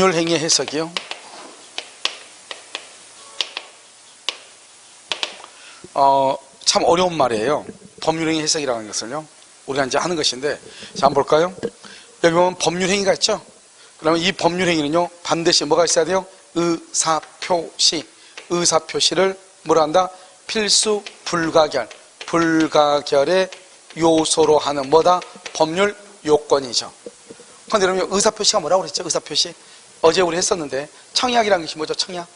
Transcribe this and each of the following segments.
법률행위 해석이요. 참 어려운 말이에요. 법률행위 해석이라는 것을요. 우리가 이제 하는 것인데, 자, 한번 볼까요? 여기 보면 법률행위가 있죠? 그러면 이 법률행위는요, 반드시 뭐가 있어야 돼요? 의사표시. 의사표시를 뭐라 한다? 필수 불가결. 불가결의 요소로 하는 뭐다? 법률 요건이죠. 그런데 여러분, 의사표시가 뭐라고 그랬죠? 의사표시. 어제 우리 했었는데, 청약이라는 것이 뭐죠? 청약.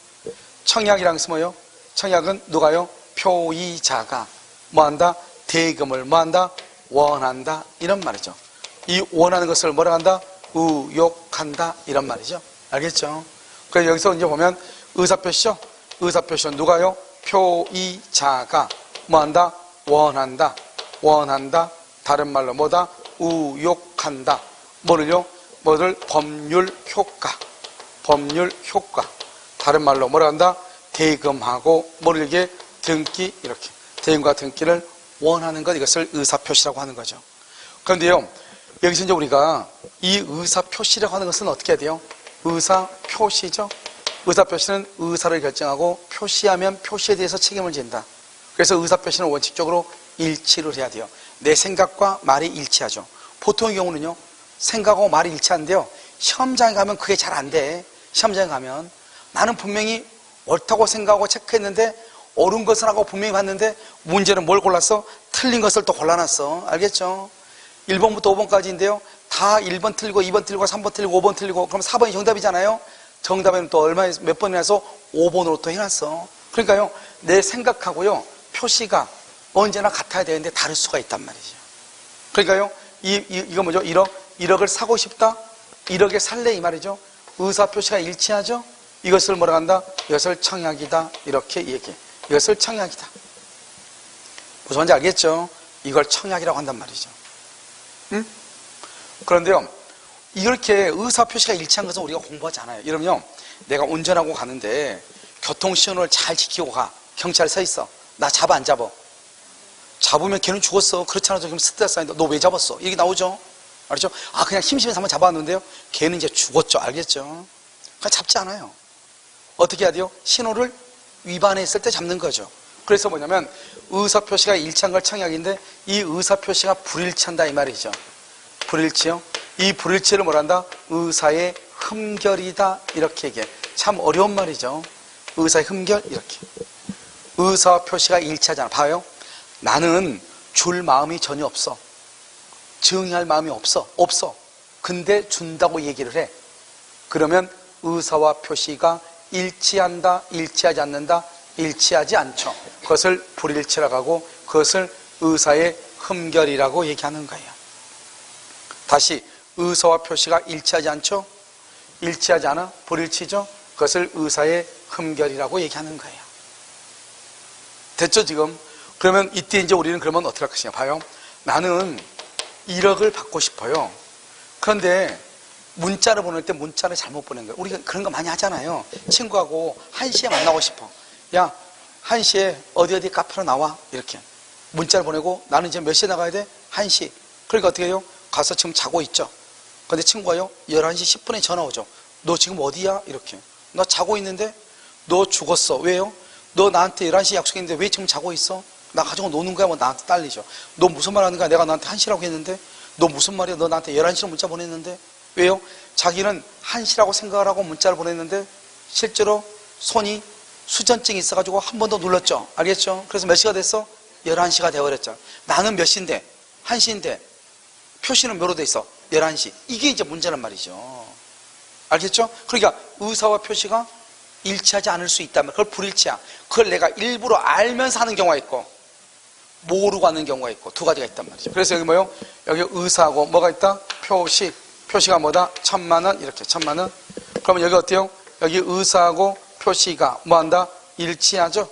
청약이라는 것이 뭐예요? 청약은 누가요? 표의자가 뭐한다? 대금을 뭐한다? 원한다. 이런 말이죠. 이 원하는 것을 뭐라 한다? 의욕한다. 이런 말이죠. 알겠죠? 그래서 여기서 이제 보면 의사표시죠? 의사표시는 누가요? 표의자가 뭐한다? 원한다. 원한다. 다른 말로 뭐다? 의욕한다. 뭐를요? 뭐를? 법률 효과. 법률 효과. 다른 말로 뭐라 한다? 대금하고 뭐를 이게 등기 이렇게 대금과 등기를 원하는 것, 이것을 의사표시라고 하는 거죠. 그런데요, 여기서 이제 우리가 이 의사표시라고 하는 것은 어떻게 해야 돼요? 의사표시죠. 의사표시는 의사를 결정하고 표시하면 표시에 대해서 책임을 진다. 그래서 의사표시는 원칙적으로 일치를 해야 돼요. 내 생각과 말이 일치하죠. 보통의 경우는요, 생각하고 말이 일치하는데요, 시험장에 가면 그게 잘 안 돼. 시험장에 가면 나는 분명히 옳다고 생각하고 체크했는데 옳은 것을 하고 분명히 봤는데 문제는 뭘 골랐어? 틀린 것을 또 골라놨어. 알겠죠? 1번부터 5번까지인데요, 다 1번 틀리고 2번 틀리고 3번 틀리고 5번 틀리고, 그럼 4번이 정답이잖아요. 정답에는 또 몇 번이나 해서 5번으로 또 해놨어. 그러니까요, 내 생각하고요, 표시가 언제나 같아야 되는데 다를 수가 있단 말이죠. 그러니까요, 이거 뭐죠? 1억을 사고 싶다? 1억에 살래? 이 말이죠. 의사표시가 일치하죠? 이것을 뭐라 한다? 이것을 청약이다. 이렇게 얘기해. 이것을 청약이다. 무슨 말인지 알겠죠? 이걸 청약이라고 한단 말이죠. 응? 그런데요, 이렇게 의사표시가 일치한 것은 우리가 공부하지 않아요. 이러면요, 내가 운전하고 가는데 교통신호를 잘 지키고 가. 경찰 서 있어. 나 잡아 안 잡아? 잡으면 걔는 죽었어. 그렇지 않아도 지금 스트레스 아닌데 너 왜 잡았어? 이게 나오죠? 알죠? 아, 그냥 심심해서 한번 잡아왔는데요, 걔는 이제 죽었죠. 알겠죠? 그러니까 잡지 않아요. 어떻게 해야 돼요? 신호를 위반했을 때 잡는 거죠. 그래서 뭐냐면 의사표시가 일치한 걸 청약인데, 이 의사표시가 불일치한다 이 말이죠. 불일치요? 이 불일치를 뭐란다? 의사의 흠결이다. 이렇게 얘기해. 참 어려운 말이죠. 의사의 흠결 이렇게. 의사표시가 일치하잖아. 봐요. 나는 줄 마음이 전혀 없어. 증여할 마음이 없어. 근데 준다고 얘기를 해. 그러면 의사와 표시가 일치한다, 일치하지 않는다? 일치하지 않죠. 그것을 불일치라고 하고, 그것을 의사의 흠결이라고 얘기하는 거예요. 다시, 의사와 표시가 일치하지 않죠? 일치하지 않아? 불일치죠? 그것을 의사의 흠결이라고 얘기하는 거예요. 됐죠, 지금? 그러면 이때 이제 우리는 그러면 어떻게 할 것이냐. 봐요. 나는 1억을 받고 싶어요. 그런데 문자를 보낼 때 문자를 잘못 보낸 거예요. 우리가 그런 거 많이 하잖아요. 친구하고 1시에 만나고 싶어. 야, 1시에 어디 카페로 나와. 이렇게 문자를 보내고, 나는 이제 몇 시에 나가야 돼? 1시. 그러니까 어떻게 해요? 가서 지금 자고 있죠. 근데 친구가요, 11시 10분에 전화 오죠. 너 지금 어디야? 이렇게. 나 자고 있는데. 너 죽었어. 왜요? 너 나한테 11시 약속했는데 왜 지금 자고 있어? 나 가지고 노는 거야? 뭐 나한테 딸리죠. 너 무슨 말 하는 거야? 내가 너한테 1시라고 했는데. 너 무슨 말이야? 너 나한테 11시로 문자 보냈는데. 왜요? 자기는 1시라고 생각을 하고 문자를 보냈는데 실제로 손이 수전증이 있어가지고 한 번 더 눌렀죠. 알겠죠? 그래서 몇 시가 됐어? 11시가 되어버렸죠. 나는 몇 시인데? 1시인데 표시는 뭐로 돼 있어? 11시. 이게 이제 문제란 말이죠. 알겠죠? 그러니까 의사와 표시가 일치하지 않을 수 있다면 그걸 불일치야. 그걸 내가 일부러 알면서 하는 경우가 있고 모르고 하는 경우가 있고, 두 가지가 있단 말이죠. 그래서 여기 뭐요? 여기 의사하고 뭐가 있다? 표시. 표시가 뭐다? 1,000,000원. 이렇게 1,000,000원. 그러면 여기 어때요? 여기 의사하고 표시가 뭐한다? 일치하죠?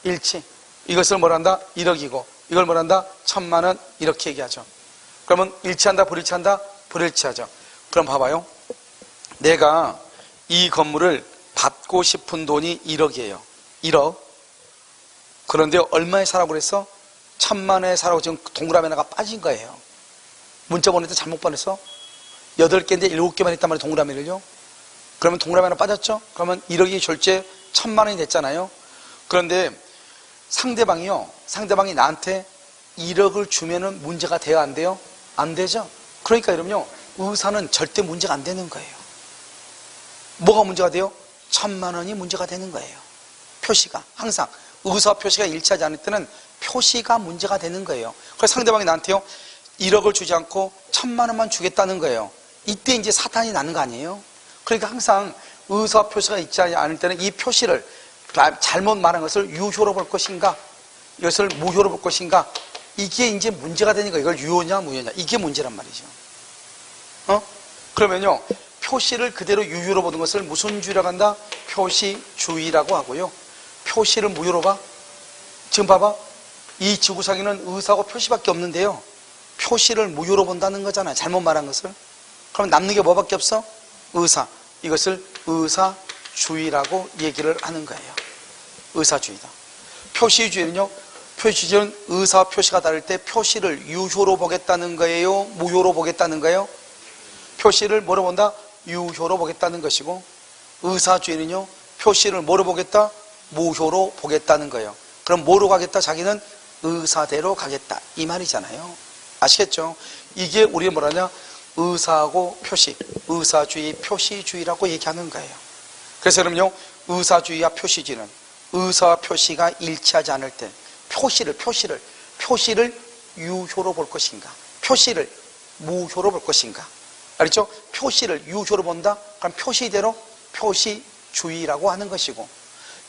일치. 이것을 뭐란다? 1억이고 이걸 뭐란다? 1,000,000원. 이렇게 얘기하죠. 그러면 일치한다, 불일치한다? 불일치하죠. 그럼 봐봐요. 내가 이 건물을 받고 싶은 돈이 1억이에요. 1억. 그런데 얼마에 사라고 그랬어? 1,000,000원에 사라고. 지금 동그라미 하나가 빠진 거예요. 문자 보낼 때 잘못 보냈어? 8개인데 7개만 했단 말이에요, 동그라미를요. 그러면 동그라미 하나 빠졌죠? 그러면 1억이 졸제 1000만 원이 됐잖아요. 그런데 상대방이 나한테 1억을 주면은 문제가 돼야 안 돼요? 안 되죠? 그러니까 여러분요, 의사는 절대 문제가 안 되는 거예요. 뭐가 문제가 돼요? 1000만 원이 문제가 되는 거예요. 표시가. 항상 의사 표시가 일치하지 않을 때는 표시가 문제가 되는 거예요. 그래서 상대방이 나한테요, 1억을 주지 않고 1000만 원만 주겠다는 거예요. 이때 이제 사탄이 나는 거 아니에요? 그러니까 항상 의사 표시가 일치하지 않을 때는 이 표시를 잘못 말한 것을 유효로 볼 것인가, 이것을 무효로 볼 것인가, 이게 이제 문제가 되니까 이걸 유효냐 무효냐, 이게 문제란 말이죠. 그러면요, 표시를 그대로 유효로 보는 것을 무슨 주의라고 한다? 표시주의라고 하고요. 표시를 무효로 봐? 지금 봐봐. 이 지구상에는 의사하고 표시밖에 없는데요, 표시를 무효로 본다는 거잖아요. 잘못 말한 것을. 그럼 남는 게 뭐밖에 없어? 의사. 이것을 의사주의라고 얘기를 하는 거예요. 의사주의다. 표시주의는요, 표시주의는 의사 표시가 다를 때 표시를 유효로 보겠다는 거예요? 무효로 보겠다는 거예요? 표시를 뭐로 본다? 유효로 보겠다는 것이고, 의사주의는요, 표시를 뭐로 보겠다? 무효로 보겠다는 거예요. 그럼 뭐로 가겠다? 자기는 의사대로 가겠다, 이 말이잖아요. 아시겠죠? 이게 우리가 뭐라냐? 의사하고 표시, 의사주의, 표시주의라고 얘기하는 거예요. 그래서 여러분요, 의사주의와 표시주의는 의사와 표시가 일치하지 않을 때 표시를 유효로 볼 것인가, 표시를 무효로 볼 것인가. 알겠죠? 표시를 유효로 본다? 그럼 표시대로 표시주의라고 하는 것이고,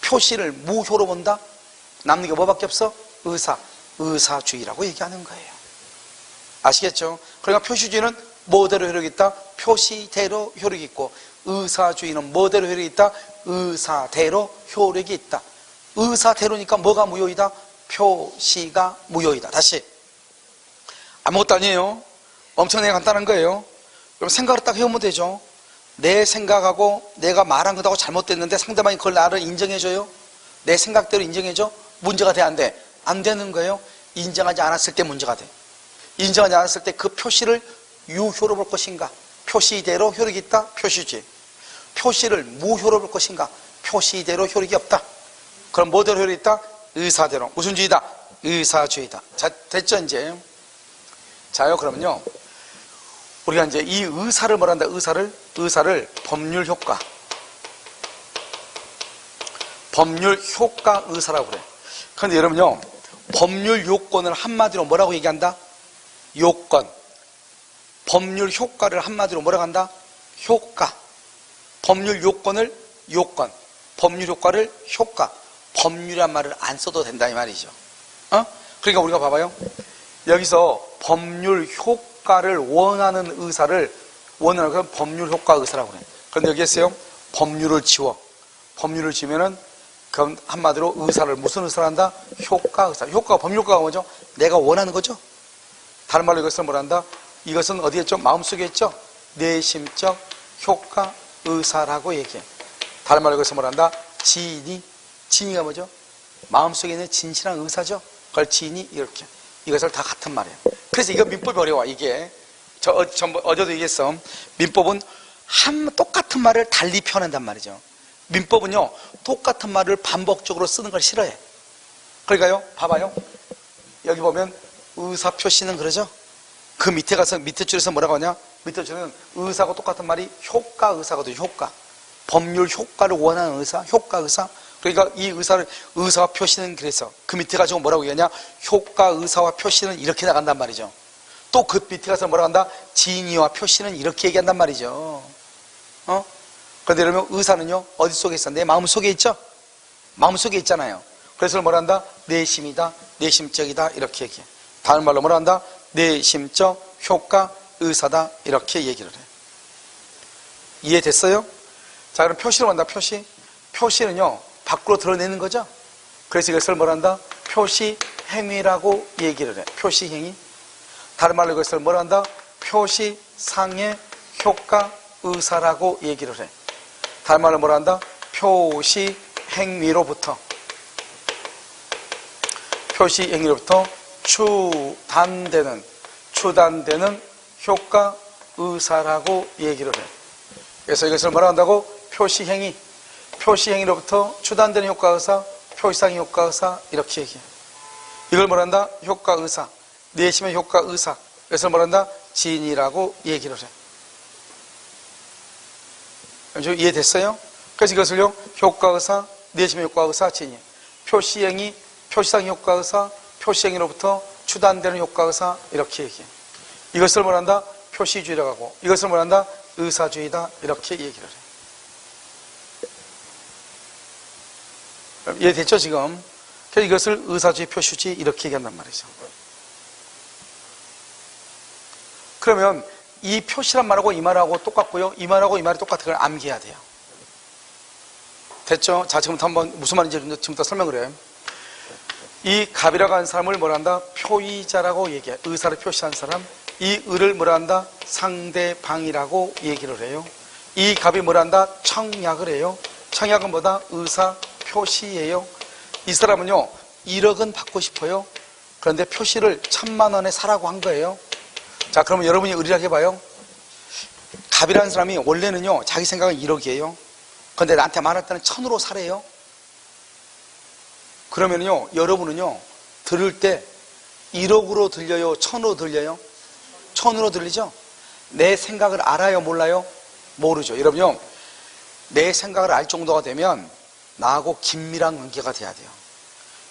표시를 무효로 본다? 남는 게 뭐밖에 없어? 의사주의라고 얘기하는 거예요. 아시겠죠? 그러니까 표시주의는 뭐대로 효력이 있다? 표시대로 효력이 있고, 의사주의는 뭐대로 효력이 있다? 의사대로 효력이 있다. 의사대로니까 뭐가 무효이다? 표시가 무효이다. 다시, 아무것도 아니에요. 엄청나게 간단한 거예요. 그럼 생각을 딱 해보면 되죠. 내 생각하고 내가 말한 것하고 잘못됐는데 상대방이 그걸 나를 인정해줘요? 내 생각대로 인정해줘? 문제가 돼, 안 돼? 안 되는 거예요. 인정하지 않았을 때 문제가 돼. 인정하지 않았을 때 그 표시를 유효로 볼 것인가, 표시대로 효력이 있다? 표시주의. 표시를 무효로 볼 것인가, 표시대로 효력이 없다. 그럼 뭐대로 효력이 있다? 의사대로. 무슨 주의다? 의사주의다. 자, 됐죠 이제? 자요, 그러면요, 우리가 이제 이 의사를 뭐란다? 의사를 법률 효과 의사라고 그래. 그런데 여러분요, 법률 요건을 한마디로 뭐라고 얘기한다? 요건. 법률 효과를 한마디로 뭐라고 한다? 효과. 법률 요건을 요건, 법률 효과를 효과. 법률이란 말을 안 써도 된다, 이 말이죠. 그러니까 우리가 봐봐요. 여기서 법률 효과를 원하는 의사를 원하는 건 법률 효과 의사라고 그래. 그런데 여기에서요, 법률을 지워. 법률을 지우면은 그럼 한마디로 의사를 무슨 의사를 한다? 효과 의사. 효과가, 법률 효과가 뭐죠? 내가 원하는 거죠. 다른 말로 이것을 뭐라 한다? 이것은 어디에 있죠? 마음속에 있죠? 내심적 효과 의사라고 얘기해. 다른 말로 이것을 뭐라 한다? 진이가 뭐죠? 마음속에 있는 진실한 의사죠. 그걸 진이, 이렇게. 이것을 다 같은 말이에요. 그래서 이거 민법이 어려워. 이게 어제도 얘기했어. 민법은 똑같은 말을 달리 표현한단 말이죠. 민법은요, 똑같은 말을 반복적으로 쓰는 걸 싫어해. 그러니까요, 봐봐요. 여기 보면 의사 표시는 그러죠. 그 밑에 가서 밑에 줄에서 뭐라고 하냐? 밑에 줄에는 의사하고 똑같은 말이 효과 의사거든요. 효과. 법률 효과를 원하는 의사, 효과 의사. 그러니까 이 의사와 표시는 그래서 그 밑에 가지고 뭐라고 얘기하냐? 효과 의사와 표시는 이렇게 나간단 말이죠. 또 그 밑에 가서 뭐라고 한다? 진의와 표시는 이렇게 얘기한단 말이죠. 그런데 여러분, 의사는요, 어디 속에 있어? 내 마음 속에 있죠? 마음 속에 있잖아요. 그래서 뭐라 한다? 내심이다, 내심적이다, 이렇게 얘기해. 다른 말로 뭐라 한다? 내심적 효과 의사다, 이렇게 얘기를 해. 이해됐어요? 자, 그럼 표시로 한다. 표시는요, 밖으로 드러내는 거죠. 그래서 이것을 뭐라 한다? 표시 행위라고 얘기를 해. 표시 행위. 다른 말로 이것을 뭐라 한다? 표시상의 효과 의사라고 얘기를 해. 다른 말로 뭐라 한다? 표시 행위로부터 추단되는 효과 의사라고 얘기를 해. 그래서 이것을 뭐라 한다고? 표시행위, 표시행위로부터 추단되는 효과의사, 표시상의 효과의사 이렇게 얘기해요. 이걸 뭐란다? 효과의사, 내심의 효과의사. 그래서 뭐란다? 진이라고 얘기를 해요. 이해됐어요? 그래서 이것을요, 효과의사, 내심의 효과의사, 진이. 표시행위, 표시상의 효과의사, 표시행위로부터 추단되는 효과의사 이렇게 얘기해요. 이것을 뭐란다? 표시주의라고 하고, 이것을 뭐란다? 의사주의다 이렇게 얘기를 해요. 이해됐죠 지금? 그래서 이것을 의사주의, 표시주의 이렇게 얘기한단 말이죠. 그러면 이 표시란 말하고 이 말하고 똑같고요, 이 말하고 이 말이 똑같은 걸 암기해야 돼요. 됐죠? 자, 지금부터 한번 무슨 말인지 지금부터 설명을 해요. 이 갑이라고 하는 사람을 뭐라 한다? 표의자라고 얘기해. 의사를 표시한 사람. 이 의를 뭐라 한다? 상대방이라고 얘기를 해요. 이 갑이 뭐라 한다? 청약을 해요. 청약은 뭐다? 의사 표시예요. 이 사람은요 1억은 받고 싶어요. 그런데 표시를 1000만 원에 사라고 한 거예요. 자, 그러면 여러분이 의리라고 해봐요. 갑이라는 사람이 원래는요 자기 생각은 1억이에요 그런데 나한테 말할 때는 1000으로 사래요. 그러면요 여러분은요 들을 때 1억으로 들려요? 1000으로 들려요? 1000으로 들리죠? 내 생각을 알아요? 몰라요? 모르죠. 여러분요 내 생각을 알 정도가 되면 나하고 긴밀한 관계가 돼야 돼요.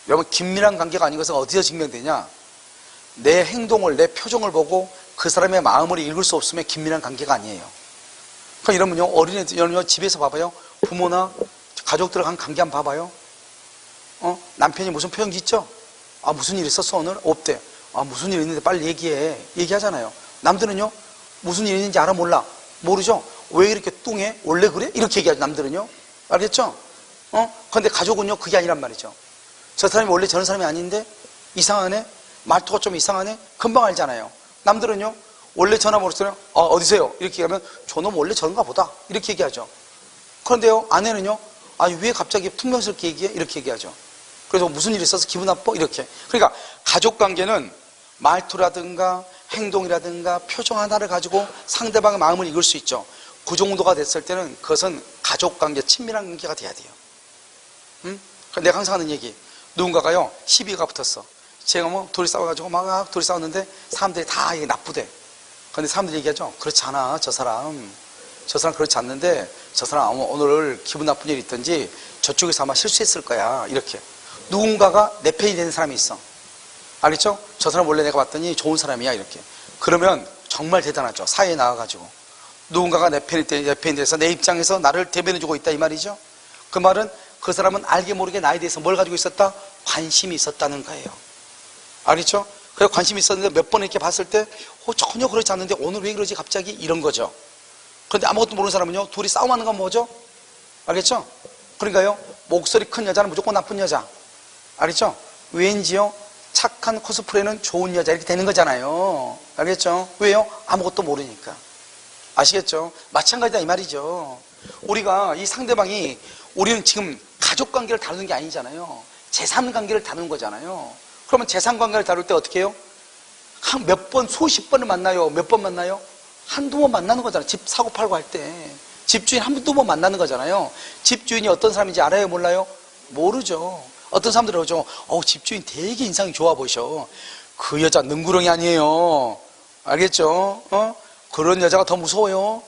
여러분 긴밀한 관계가 아닌 것은 어디서 증명되냐? 내 행동을, 내 표정을 보고 그 사람의 마음을 읽을 수 없으면 긴밀한 관계가 아니에요. 그럼 이러면요 어린애들, 여러분요 집에서 봐봐요. 부모나 가족들과 관계 한번 봐봐요. 남편이 무슨 표정 짓죠? 아, 무슨 일 있었어 오늘? 없대. 아, 무슨 일 있는데 빨리 얘기해. 얘기하잖아요. 남들은요 무슨 일 있는지 알아 몰라? 모르죠? 왜 이렇게 뚱해? 원래 그래? 이렇게 얘기하죠 남들은요. 알겠죠? 근데 가족은요 그게 아니란 말이죠. 저 사람이 원래 저런 사람이 아닌데 이상하네? 말투가 좀 이상하네? 금방 알잖아요. 남들은요 원래 전화번호처럼 어디세요? 이렇게 얘기하면 저놈 원래 저런가 보다 이렇게 얘기하죠. 그런데요 아내는요 아, 왜 갑자기 퉁명스럽게 얘기해? 이렇게 얘기하죠. 그래서 무슨 일이 있어서 기분 나빠? 이렇게. 그러니까 가족관계는 말투라든가 행동이라든가 표정 하나를 가지고 상대방의 마음을 읽을 수 있죠. 그 정도가 됐을 때는 그것은 가족관계, 친밀한 관계가 돼야 돼요. 내가 항상 하는 얘기, 누군가가요 시비가 붙었어. 제가 뭐 둘이 싸워가지고 막 둘이 싸웠는데 사람들이 다 이게 나쁘대. 근데 사람들이 얘기하죠. 그렇지 않아. 저 사람 그렇지 않는데 저 사람 오늘 기분 나쁜 일이 있든지 저쪽에서 아마 실수했을 거야. 이렇게. 누군가가 내 편이 되는 사람이 있어. 알겠죠? 저 사람 원래 내가 봤더니 좋은 사람이야. 이렇게. 그러면 정말 대단하죠. 사회에 나와가지고. 누군가가 내 편이 돼서 내 입장에서 나를 대변해주고 있다 이 말이죠. 그 말은 그 사람은 알게 모르게 나에 대해서 뭘 가지고 있었다? 관심이 있었다는 거예요. 알겠죠? 그래서 관심이 있었는데 몇 번 이렇게 봤을 때 전혀 그렇지 않는데 오늘 왜 그러지 갑자기? 이런 거죠. 그런데 아무것도 모르는 사람은요 둘이 싸움하는 건 뭐죠? 알겠죠? 그러니까요 목소리 큰 여자는 무조건 나쁜 여자. 알겠죠? 왠지요 착한 코스프레는 좋은 여자 이렇게 되는 거잖아요. 알겠죠? 왜요? 아무것도 모르니까. 아시겠죠? 마찬가지다 이 말이죠. 우리가 이 상대방이 우리는 지금 가족관계를 다루는 게 아니잖아요. 재산관계를 다루는 거잖아요. 그러면 재산관계를 다룰 때 어떻게 해요? 한 몇 번, 수십 번을 만나요? 몇 번 만나요? 한두 번 만나는 거잖아요. 집 사고 팔고 할 때. 집주인 한두 번 만나는 거잖아요. 집주인이 어떤 사람인지 알아요? 몰라요? 모르죠. 어떤 사람들은 그러죠. 집주인 되게 인상이 좋아 보셔. 그 여자 능구렁이 아니에요. 알겠죠? 그런 여자가 더 무서워요.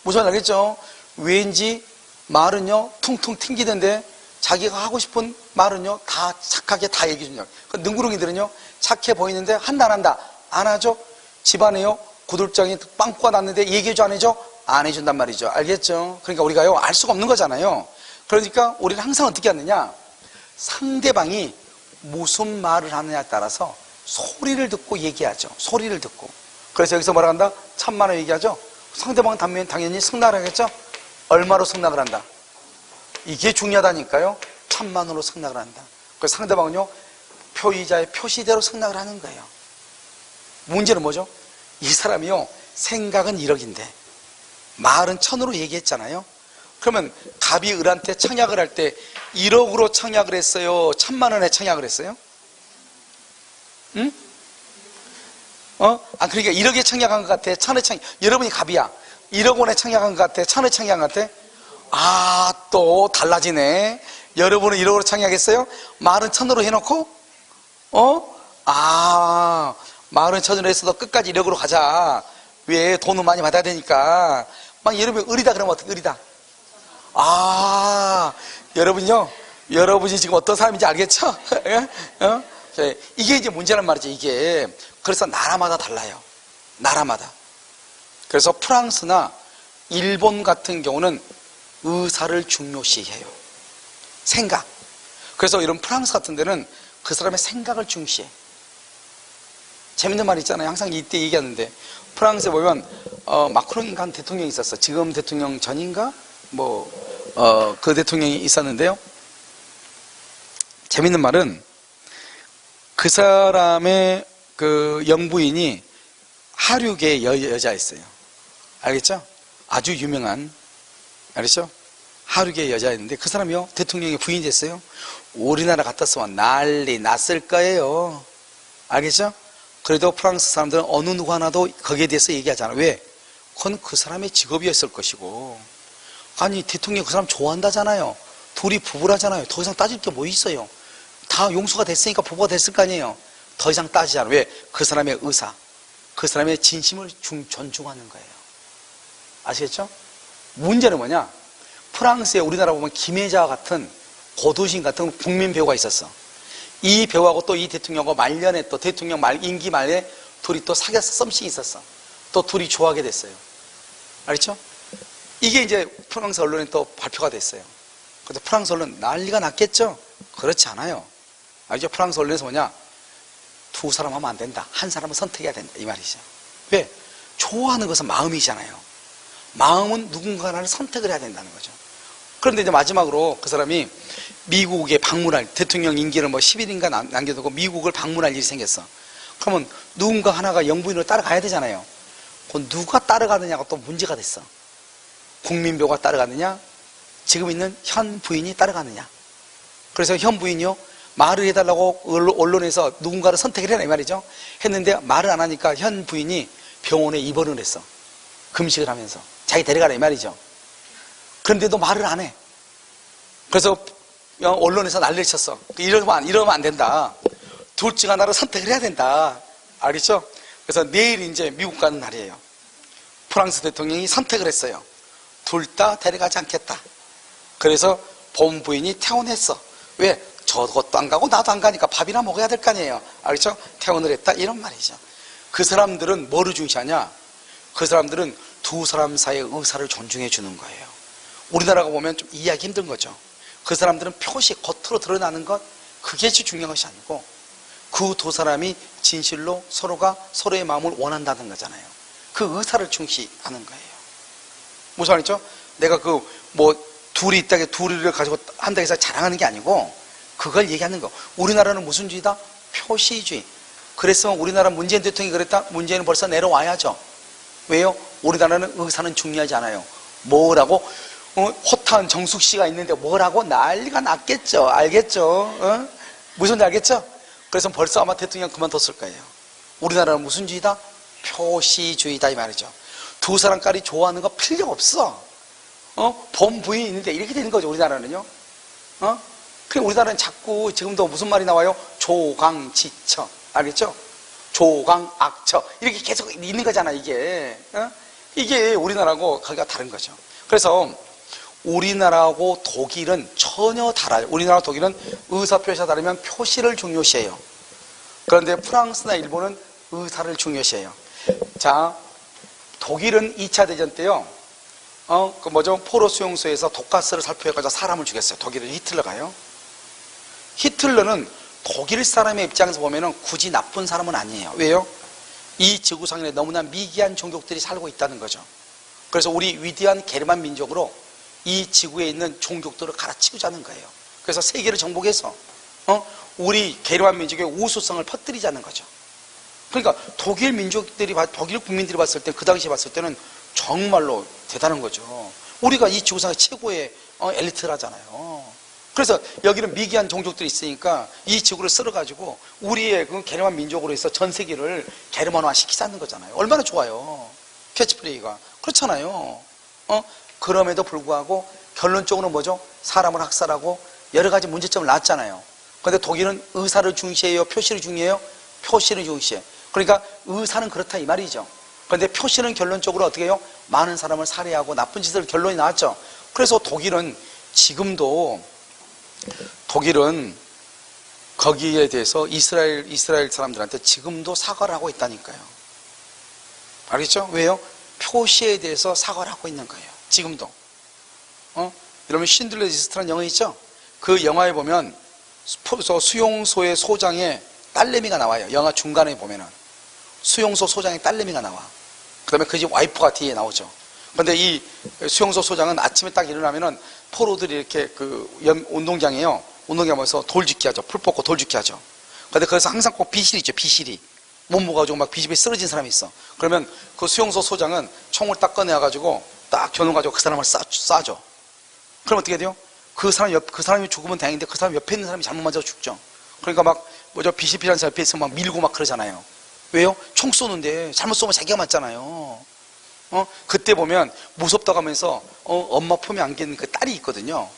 무서워 알겠죠? 왠지 말은요 퉁퉁 튕기던데 자기가 하고 싶은 말은요 다 착하게 다 얘기해 준다. 그 능구렁이들은요 착해 보이는데 한다 안 한다? 안 하죠? 집안에요 구들장이 빵꾸가 났는데 얘기해줘 안 해줘? 안 해준단 말이죠. 알겠죠? 그러니까 우리가요 알 수가 없는 거잖아요. 그러니까 우리는 항상 어떻게 하느냐, 상대방이 무슨 말을 하느냐에 따라서 소리를 듣고 얘기하죠. 소리를 듣고. 그래서 여기서 뭐라 한다? 1000만 원 얘기하죠. 상대방은 당연히 승낙을 하겠죠. 얼마로 승낙을 한다? 이게 중요하다니까요. 1000만 원으로 승낙을 한다. 그래서 상대방은요 표의자의 표시대로 승낙을 하는 거예요. 문제는 뭐죠? 이 사람이요 생각은 1억인데 말은 1000으로 얘기했잖아요. 그러면 갑이 을한테 청약을 할 때 1억으로 청약을 했어요? 1000만 원에 청약을 했어요? 응? 그러니까 1억에 청약한 것 같아? 1000에 청약, 여러분이 갑이야. 1억 원에 청약한 것 같아? 1000에 청약한 것 같아? 아, 또 달라지네. 여러분은 1억으로 창의하겠어요? 말은 1000으로 해놓고 말은 1000으로 했어도 끝까지 1억으로 가자. 왜? 돈은 많이 받아야 되니까. 막 여러분이 을이다 그러면 어떻게 을이다? 여러분요, 여러분이 지금 어떤 사람인지 알겠죠? 이게 이제 문제란 말이죠, 이게. 그래서 나라마다 달라요. 나라마다. 그래서 프랑스나 일본 같은 경우는 의사를 중요시해요. 생각. 그래서 이런 프랑스 같은 데는 그 사람의 생각을 중시해. 재밌는 말 있잖아요. 항상 이때 얘기하는데, 프랑스에 보면 마크롱인가 한 대통령이 있었어. 지금 대통령 전인가? 그 대통령이 있었는데요. 재밌는 말은 그 사람의 그 영부인이 하류계의 여자였어요. 알겠죠? 아주 유명한, 알겠죠? 하류계의 여자였는데 그 사람이요, 대통령의 부인이 됐어요. 우리나라 같았으면 난리 났을 거예요. 알겠죠? 그래도 프랑스 사람들은 어느 누구 하나도 거기에 대해서 얘기하지 않아. 왜? 그건 그 사람의 직업이었을 것이고. 아니, 대통령 그 사람 좋아한다잖아요. 둘이 부부라잖아요. 더 이상 따질 게 뭐 있어요? 다 용서가 됐으니까 부부가 됐을 거 아니에요. 더 이상 따지지 않아. 왜? 그 사람의 의사, 그 사람의 진심을 존중하는 거예요. 아시겠죠? 문제는 뭐냐? 프랑스에 우리나라 보면 김혜자 같은 고두심 같은 국민 배우가 있었어. 이 배우하고 또 이 대통령하고 말년에 또 대통령 임기 말에 둘이 또 사귀어서 썸씽이 있었어. 또 둘이 좋아하게 됐어요. 알겠죠? 이게 이제 프랑스 언론에 또 발표가 됐어요. 그래서 프랑스 언론 난리가 났겠죠? 그렇지 않아요. 알죠? 프랑스 언론에서 뭐냐? 두 사람 하면 안 된다. 한 사람은 선택해야 된다. 이 말이죠. 왜? 좋아하는 것은 마음이잖아요. 마음은 누군가 하나를 선택을 해야 된다는 거죠. 그런데 이제 마지막으로 그 사람이 미국에 방문할, 대통령 임기를 10일인가 남겨두고 미국을 방문할 일이 생겼어. 그러면 누군가 하나가 영부인으로 따라가야 되잖아요. 그 누가 따라가느냐가 또 문제가 됐어. 국민배우가 따라가느냐, 지금 있는 현 부인이 따라가느냐. 그래서 현 부인이요, 말을 해달라고 언론에서 누군가를 선택을 해라 이 말이죠. 했는데 말을 안 하니까 현 부인이 병원에 입원을 했어. 금식을 하면서 자기 데려가라 이 말이죠. 그런데도 말을 안 해. 그래서 언론에서 난리를 쳤어. 이러면 안 된다. 둘 중 하나를 선택을 해야 된다. 알겠죠? 그래서 내일 이제 미국 가는 날이에요. 프랑스 대통령이 선택을 했어요. 둘 다 데려가지 않겠다. 그래서 본부인이 퇴원했어. 왜? 저것도 안 가고 나도 안 가니까 밥이나 먹어야 될 거 아니에요. 알겠죠? 퇴원을 했다 이런 말이죠. 그 사람들은 뭐를 중시하냐? 그 사람들은 두 사람 사이의 의사를 존중해 주는 거예요. 우리나라가 보면 좀 이해하기 힘든 거죠. 그 사람들은 표시 겉으로 드러나는 것, 그게 제일 중요한 것이 아니고 그 두 사람이 진실로 서로가 서로의 마음을 원한다는 거잖아요. 그 의사를 중시하는 거예요. 무슨 말이죠? 내가 둘이 있다게 둘이를 가지고 한다 해서 자랑하는 게 아니고 그걸 얘기하는 거. 우리나라는 무슨 주의다? 표시주의. 그랬으면 우리나라 문재인 대통령이 그랬다? 문재인은 벌써 내려와야죠. 왜요? 우리나라는 의사는 중요하지 않아요. 뭐라고? 호탕 정숙 씨가 있는데 뭐라고? 난리가 났겠죠. 알겠죠? 무슨 지 알겠죠? 그래서 벌써 아마 대통령 그만뒀을 거예요. 우리나라는 무슨 주의다? 표시주의다 이 말이죠. 두 사람까지 좋아하는 거 필요 없어. 본부인이 있는데 이렇게 되는 거죠. 우리나라는요. 그래 우리나라는 자꾸 지금도 무슨 말이 나와요? 조강지처. 알겠죠? 조강악처. 이렇게 계속 있는 거잖아 이게. 이게 우리나라하고 거기가 다른 거죠. 그래서 우리나라하고 독일은 전혀 달라요. 우리나라 독일은 의사표시가 다르면 표시를 중요시해요. 그런데 프랑스나 일본은 의사를 중요시해요. 자, 독일은 2차 대전 때요. 포로 수용소에서 독가스를 살포해가지고 사람을 죽였어요. 독일은 히틀러가요. 히틀러는 독일 사람의 입장에서 보면은 굳이 나쁜 사람은 아니에요. 왜요? 이 지구상에 너무나 미개한 종족들이 살고 있다는 거죠. 그래서 우리 위대한 게르만 민족으로 이 지구에 있는 종족들을 갈아치우자는 거예요. 그래서 세계를 정복해서 우리 게르만 민족의 우수성을 퍼뜨리자는 거죠. 그러니까 독일 국민들이 봤을 때, 그 당시에 봤을 때는 정말로 대단한 거죠. 우리가 이 지구상의 최고의 엘리트라잖아요. 그래서 여기는 미개한 종족들이 있으니까 이 지구를 쓸어가지고 우리의 그 게르만 민족으로 해서 전 세계를 게르만화 시키자는 거잖아요. 얼마나 좋아요. 캐치플레이가. 그렇잖아요. 그럼에도 불구하고 결론적으로 뭐죠? 사람을 학살하고 여러 가지 문제점을 낳았잖아요. 그런데 독일은 의사를 중시해요? 표시를 중시해요? 표시를 중시해. 그러니까 의사는 그렇다 이 말이죠. 그런데 표시는 결론적으로 어떻게 해요? 많은 사람을 살해하고 나쁜 짓을 결론이 나왔죠. 그래서 독일은 지금도 거기에 대해서 이스라엘 사람들한테 지금도 사과를 하고 있다니까요. 알겠죠? 왜요? 표시에 대해서 사과를 하고 있는 거예요. 지금도. 여러분 신들러 리스트라는 영화 있죠? 그 영화에 보면 수용소의 소장의 딸내미가 나와요. 영화 중간에 보면은 수용소 소장의 딸내미가 나와. 그 다음에 그 집 와이프가 뒤에 나오죠. 그런데 이 수용소 소장은 아침에 딱 일어나면은 포로들이 이렇게 운동장에요. 운동장에서 돌짓기 하죠. 풀 뽑고 돌짓기 하죠. 그런데 거기서 항상 꼭 비실이 있죠. 비실이. 못 먹어가지고 막 비실에 쓰러진 사람이 있어. 그러면 그 수용소 소장은 총을 딱 꺼내가지고 딱 겨누가지고 그 사람을 쏴줘. 그럼 어떻게 돼요? 그 사람이 죽으면 다행인데 그 사람 옆에 있는 사람이 잘못 맞아서 죽죠. 그러니까 막 비실비실한 사람 옆에 있으면 막 밀고 막 그러잖아요. 왜요? 총 쏘는데 잘못 쏘면 자기가 맞잖아요. 그때 보면 무섭다고 하면서 엄마 품에 안긴 그 딸이 있거든요.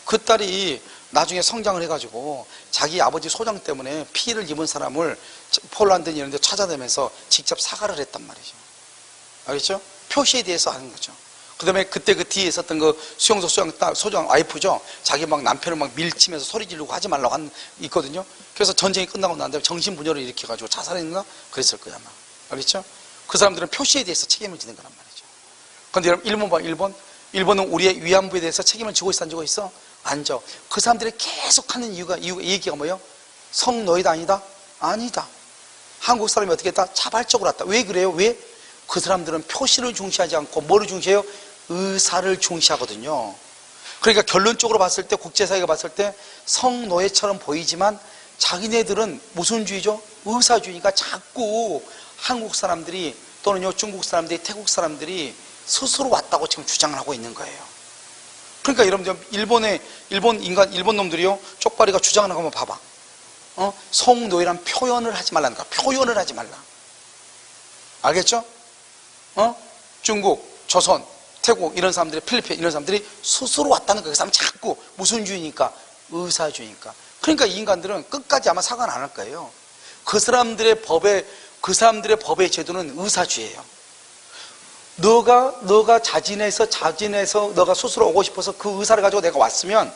그 딸이 나중에 성장을 해가지고 자기 아버지 소장 때문에 피해를 입은 사람을 폴란드 이런 데 찾아다니면서 직접 사과를 했단 말이죠. 알겠죠? 표시에 대해서 하는 거죠. 그 다음에 그때 그 뒤에 있었던 그 수용소 소장 와이프죠. 자기 막 남편을 막 밀치면서 소리 지르고 하지 말라고 있거든요. 그래서 전쟁이 끝나고 난 다음에 정신분열을 일으켜가지고 자살했나? 그랬을 거야, 아마. 알겠죠? 그 사람들은 표시에 대해서 책임을 지는 거란 말이죠. 그런데 여러분, 일본 봐, 일본은 우리의 위안부에 대해서 책임을 지고 있어, 안 지고 있어? 안 져. 그 사람들이 계속 하는 얘기가 뭐예요? 성노예다 아니다? 아니다. 한국 사람이 어떻게 했다? 자발적으로 했다. 왜 그래요? 왜? 그 사람들은 표시를 중시하지 않고 뭐를 중시해요? 의사를 중시하거든요. 그러니까 결론적으로 봤을 때 국제사회가 봤을 때 성노예처럼 보이지만 자기네들은 무슨 주의죠? 의사주의가 자꾸 한국 사람들이 또는 중국 사람들이 태국 사람들이 스스로 왔다고 지금 주장을 하고 있는 거예요. 그러니까 여러분들 일본 놈들이요 쪽발이가 주장하는 거 한번 봐봐. 성노예란 표현을 하지 말라는 거야. 표현을 하지 말라. 알겠죠? 중국, 조선, 태국 이런 사람들이 필리핀 이런 사람들이 스스로 왔다는 거예요. 그 사람 자꾸 무슨 주의니까? 의사주의니까. 그러니까 이 인간들은 끝까지 아마 사과는 안 할 거예요. 그 사람들의 법의 제도는 의사주의예요. 너가 자진해서 너가 스스로 오고 싶어서 그 의사를 가지고 내가 왔으면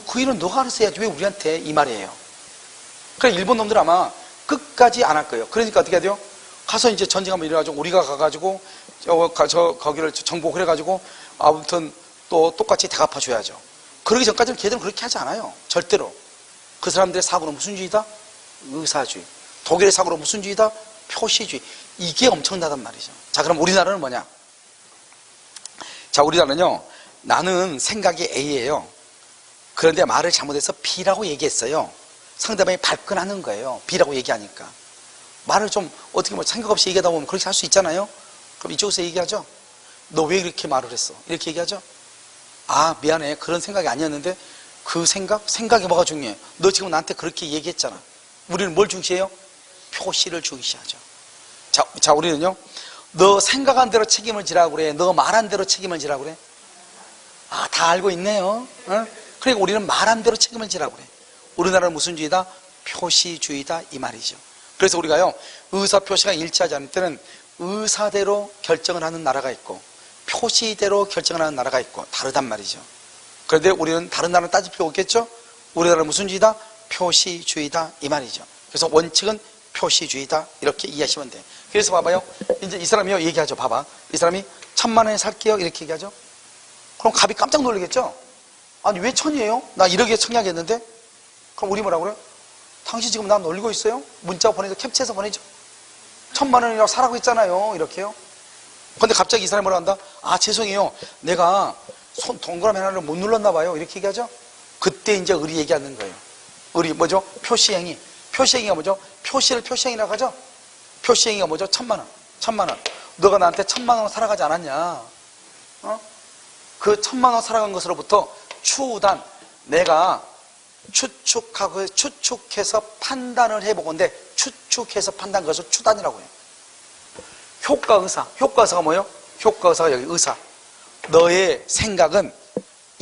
그 일은 너가 알아서 해야지 왜 우리한테 이 말이에요. 그러니까 일본 놈들 아마 끝까지 안 할 거예요. 그러니까 어떻게 해야 돼요? 가서 이제 전쟁 한번 일어나가지고 우리가 가가지고 거기를 정복을 해가지고 아무튼 또 똑같이 대갚아 줘야죠. 그러기 전까지는 걔들은 그렇게 하지 않아요. 절대로. 그 사람들의 사고는 무슨 주의다? 의사주의. 독일의 사고는 무슨 주의다? 표시주의. 이게 엄청나단 말이죠. 자, 그럼 우리나라는 뭐냐? 자, 우리나라는요, 나는 생각이 A예요. 그런데 말을 잘못해서 B라고 얘기했어요. 상대방이 발끈하는 거예요. B라고 얘기하니까. 말을 좀 어떻게 생각 없이 얘기하다 보면 그렇게 할 수 있잖아요. 그럼 이쪽에서 얘기하죠. 너 왜 그렇게 말을 했어? 이렇게 얘기하죠. 아, 미안해. 그런 생각이 아니었는데 그 생각이 뭐가 중요해? 너 지금 나한테 그렇게 얘기했잖아. 우리는 뭘 중시해요? 표시를 중시하죠. 자, 우리는요, 너 생각한 대로 책임을 지라고 그래? 너 말한 대로 책임을 지라고 그래? 아, 다 알고 있네요. 그러니까 우리는 말한 대로 책임을 지라고 그래. 우리나라는 무슨 주의다? 표시주의다 이 말이죠. 그래서 우리가요, 의사표시가 일치하지 않을 때는 의사대로 결정을 하는 나라가 있고 표시대로 결정을 하는 나라가 있고 다르단 말이죠. 그런데 우리는 다른 나라는 따질 필요 없겠죠? 우리나라는 무슨 주의다? 표시주의다 이 말이죠. 그래서 원칙은 표시주의다 이렇게 이해하시면 돼요. 그래서 봐봐요. 이제 이 사람이요 얘기하죠. 봐봐. 이 사람이 1,000만 원에 살게요 이렇게 얘기하죠. 그럼 갑이 깜짝 놀라겠죠? 아니 왜 1,000이에요? 나 1억에 청약했는데? 그럼 우리 뭐라고 그래요? 당신 지금 나 놀리고 있어요? 문자 보내죠. 캡처해서 보내죠. 1,000만 원이라고 사라고 했잖아요. 이렇게요. 근데 갑자기 이 사람이 뭐라 한다? 아 죄송해요. 내가 동그라미 하나를 못 눌렀나 봐요. 이렇게 얘기하죠. 그때 이제 의리 얘기하는 거예요. 의리 뭐죠? 표시행위. 표시행위가 뭐죠? 표시를 표시행위라고 하죠. 표시행위가 뭐죠? 1,000만 원. 1,000만 원. 너가 나한테 1,000만 원 살아가지 않았냐? 그 1,000만 원 살아간 것으로부터 추후단 내가 추측해서 판단을 해보건데 추측해서 판단 것을 추단이라고 해요. 효과의사. 효과의사가 뭐예요? 효과의사가 여기 의사. 너의 생각은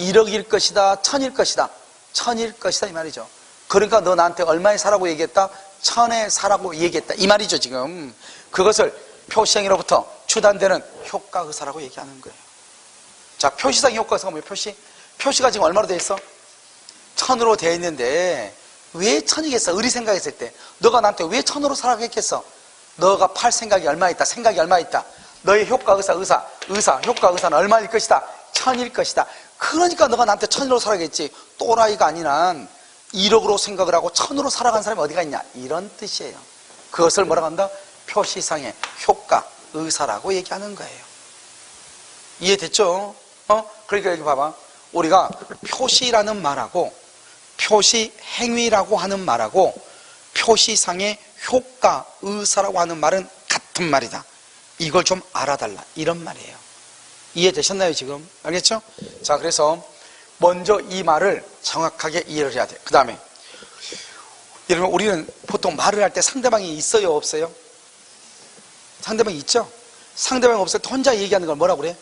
1억일 것이다, 1000일 것이다, 1000일 것이다 이 말이죠. 그러니까 너 나한테 얼마에 사라고 얘기했다? 1000에 사라고 얘기했다 이 말이죠. 지금 그것을 표시행위로부터 추단되는 효과의사라고 얘기하는 거예요. 자, 표시상 효과의사가 뭐예요? 표시가 지금 얼마로 되어 있어? 1000으로 되어 있는데 왜 1000이겠어? 의리 생각했을 때 너가 나한테 왜 1000으로 사라고 했겠어? 너가 팔 생각이 얼마 있다, 생각이 얼마 있다. 너의 효과의사는 얼마일 것이다? 1000일 것이다. 그러니까 너가 나한테 1000으로 사라고 했지. 또라이가 아니란 1억으로 생각을 하고 1000으로 살아간 사람이 어디가 있냐, 이런 뜻이에요. 그것을 뭐라고 한다? 표시상의 효과의사라고 얘기하는 거예요. 이해됐죠? 그러니까 여기 봐봐. 우리가 표시라는 말하고 표시행위라고 하는 말하고 표시상의 효과의사라고 하는 말은 같은 말이다. 이걸 좀 알아달라, 이런 말이에요. 이해되셨나요 지금? 알겠죠? 자, 그래서 먼저 이 말을 정확하게 이해를 해야 돼. 그 다음에 여러분, 우리는 보통 말을 할 때 상대방이 있어요, 없어요? 상대방이 있죠? 상대방이 없을 때 혼자 얘기하는 걸 뭐라고 그래?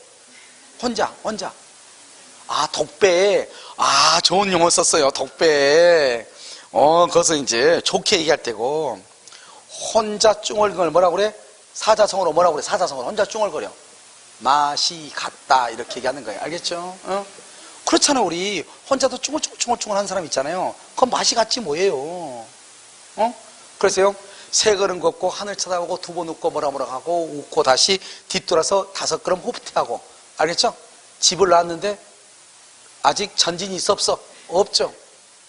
혼자. 아, 독배. 아, 좋은 용어 썼어요, 독배. 그것은 이제 좋게 얘기할 때고, 혼자 쭝얼거리는 걸 뭐라고 그래? 사자성어로 뭐라고 그래? 사자성어로 혼자 쭝얼거려. 맛이 같다, 이렇게 얘기하는 거예요. 알겠죠? 그렇잖아. 우리 혼자도 쭝얼쭝얼 하는 사람 있잖아요. 그건 맛이 같지 뭐예요. 그래서요, 3걸음 걷고 하늘 쳐다보고 2번 웃고 뭐라 하고 웃고 다시 뒤돌아서 5걸음 호흡하고. 알겠죠? 집을 나왔는데 아직 전진이 있어, 없어? 없죠.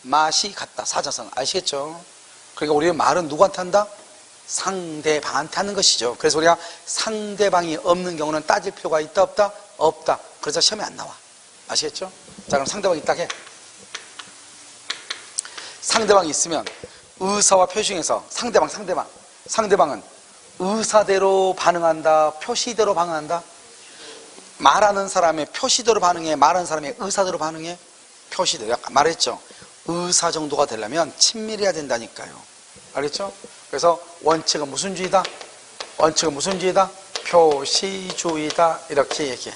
맛이 같다, 사자성. 아시겠죠? 그러니까 우리는 말은 누구한테 한다? 상대방한테 하는 것이죠. 그래서 우리가 상대방이 없는 경우는 따질 필요가 있다, 없다? 없다. 그래서 시험에 안 나와. 아시겠죠? 자, 그럼 상대방이 있다 해. 상대방이 있으면 의사와 표시에서 상대방은 의사대로 반응한다, 표시대로 반응한다? 말하는 사람의 표시대로 반응해, 말하는 사람의 의사대로 반응해? 표시대로. 아까 말했죠? 의사 정도가 되려면 친밀해야 된다니까요. 알겠죠? 그래서 원칙은 무슨 주의다? 표시주의다. 이렇게 얘기해.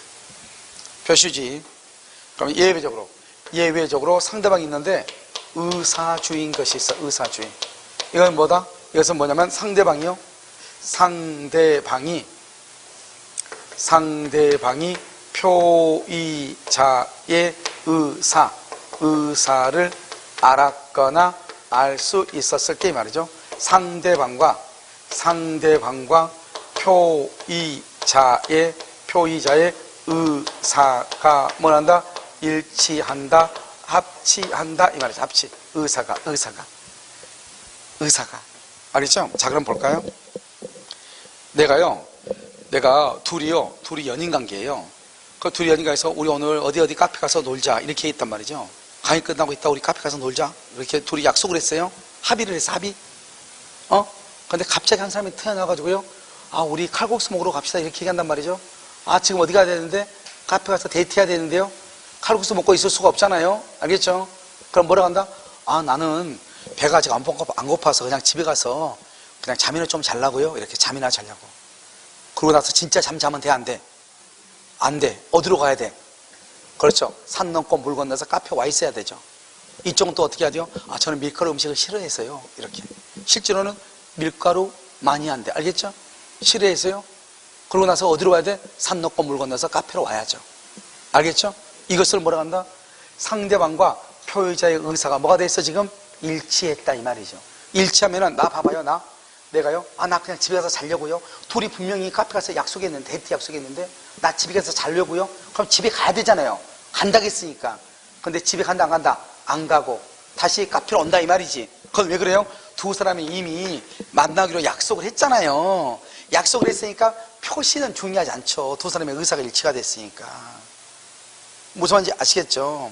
표시주의. 그럼 예외적으로 상대방이 있는데 의사주의인 것이 있어. 의사주의. 이건 뭐다? 이것은 뭐냐면 상대방이 표의자의 의사를 알았거나 알 수 있었을 때 이 말이죠. 상대방과 표의자의 의사가 뭐란다? 일치한다, 합치한다 이 말이죠. 합치. 의사가 알겠죠? 자, 그럼 볼까요? 내가 둘이 연인 관계예요. 그 둘이 연인 관계에서 우리 오늘 어디 카페 가서 놀자 이렇게 했단 말이죠. 강의 끝나고 있다 우리 카페 가서 놀자 이렇게 둘이 약속을 했어요. 합의를 했어. 근데 갑자기 한 사람이 태어나가지고요, 아, 우리 칼국수 먹으러 갑시다 이렇게 얘기한단 말이죠. 아, 지금 어디 가야 되는데? 카페 가서 데이트해야 되는데요. 칼국수 먹고 있을 수가 없잖아요. 알겠죠? 그럼 뭐라고 한다? 아, 나는 배가 아직 안 고파서 그냥 집에 가서 그냥 잠이나 좀 자려고요. 이렇게 잠이나 자려고. 그러고 나서 진짜 잠 자면 돼, 안 돼? 안 돼. 어디로 가야 돼? 그렇죠. 산 넘고 물 건너서 카페 와 있어야 되죠. 이쪽은 또 어떻게 해야 돼요? 아, 저는 밀가루 음식을 싫어해서요. 이렇게. 실제로는 밀가루 많이 안 돼. 알겠죠? 싫어해서요. 그러고 나서 어디로 와야 돼? 산 넘고 물 건너서 카페로 와야죠. 알겠죠? 이것을 뭐라고 한다? 상대방과 표의자의 의사가 뭐가 돼 있어 지금? 일치했다 이 말이죠. 일치하면은 나 봐봐요. 내가요? 아, 나 그냥 집에 가서 자려고요. 둘이 분명히 카페 가서 약속했는데, 데이트 약속했는데 나 집에 가서 자려고요. 그럼 집에 가야 되잖아요. 간다고 했으니까. 근데 집에 간다 안 간다? 안 가고 다시 카페로 온다 이 말이지. 그건 왜 그래요? 두 사람이 이미 만나기로 약속을 했잖아요. 약속을 했으니까 표시는 중요하지 않죠. 두 사람의 의사가 일치가 됐으니까. 무슨 말인지 아시겠죠?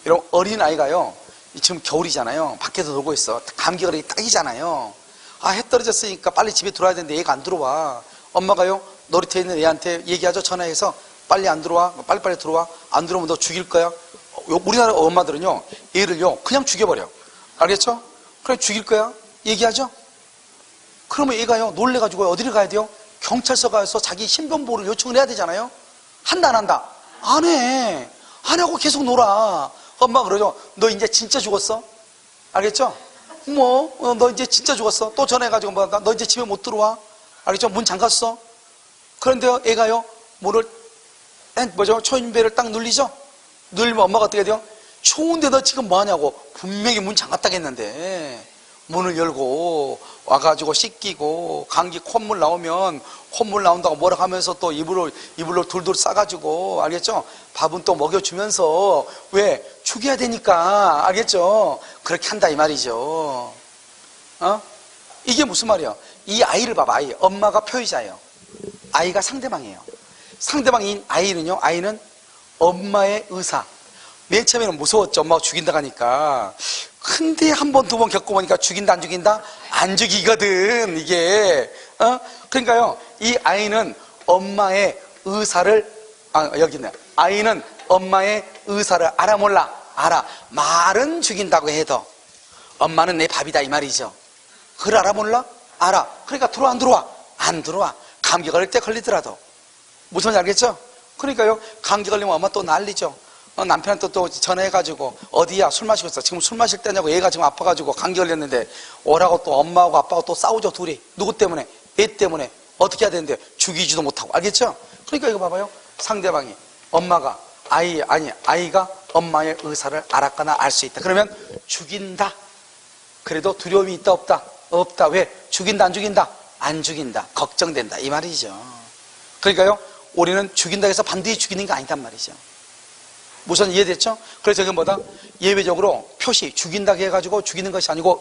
여러분, 어린아이가요, 지금 겨울이잖아요. 밖에서 놀고 있어. 감기 걸리기 딱이잖아요. 아, 해 떨어졌으니까 빨리 집에 들어와야 되는데 얘가 안 들어와. 엄마가요, 놀이터에 있는 애한테 얘기하죠. 전화해서 빨리 안 들어와. 빨리빨리 들어와. 안 들어오면 너 죽일 거야. 우리나라 엄마들은요, 애를요 그냥 죽여버려. 알겠죠? 그냥 죽일 거야. 얘기하죠? 그러면 얘가요 놀래가지고 어디를 가야 돼요? 경찰서 가서 자기 신변보호를 요청을 해야 되잖아요. 한다 안 한다? 안 해. 안 하고 계속 놀아. 엄마가 그러죠. 너 이제 진짜 죽었어? 알겠죠? 너 이제 진짜 죽었어. 또 전화해가지고 너 이제 집에 못 들어와. 알겠죠? 문 잠갔어. 그런데 애가요, 문을, 초인배를 딱 눌리죠? 눌리면 엄마가 어떻게 돼요? 추운데 너 지금 뭐 하냐고. 분명히 문 잠갔다 했는데 문을 열고 와가지고 씻기고, 감기 콧물 나오면 콧물 나온다고 뭐라 하면서 또 이불로 둘둘 싸가지고, 알겠죠? 밥은 또 먹여주면서, 왜? 죽여야 되니까, 알겠죠? 그렇게 한다 이 말이죠. 이게 무슨 말이야? 이 아이를 봐봐. 아이, 엄마가 표의자예요. 아이가 상대방이에요. 상대방인 아이는요, 아이는 엄마의 의사. 맨 처음에는 무서웠죠. 엄마가 죽인다 하니까. 근데 한 번, 두 번 겪어보니까 죽인다, 안 죽인다? 안 죽이거든, 이게. 그러니까요, 이 아이는 엄마의 의사를, 여기 있네. 아이는 엄마의 의사를 알아, 몰라? 알아. 말은 죽인다고 해도 엄마는 내 밥이다, 이 말이죠. 그걸 알아, 몰라? 알아. 그러니까 들어와, 안 들어와? 안 들어와. 감기 걸릴 때 걸리더라도. 무슨 말인지 알겠죠? 그러니까요, 감기 걸리면 엄마 또 난리죠. 남편한테 또 전화해가지고, 어디야? 술 마시고 있어. 지금 술 마실 때냐고. 얘가 지금 아파가지고 감기 걸렸는데 오라고 또 엄마하고 아빠하고 또 싸우죠, 둘이. 누구 때문에? 애 때문에. 어떻게 해야 되는데 죽이지도 못하고. 알겠죠? 그러니까 이거 봐봐요. 상대방이, 엄마가, 아이가 엄마의 의사를 알았거나 알 수 있다. 그러면 죽인다. 그래도 두려움이 있다, 없다? 없다. 왜? 죽인다, 안 죽인다? 안 죽인다. 걱정된다. 이 말이죠. 그러니까요, 우리는 죽인다 해서 반드시 죽이는 게 아니단 말이죠. 무슨 이해됐죠? 그래서 이게 뭐다? 예외적으로 표시, 죽인다고 해가지고 죽이는 것이 아니고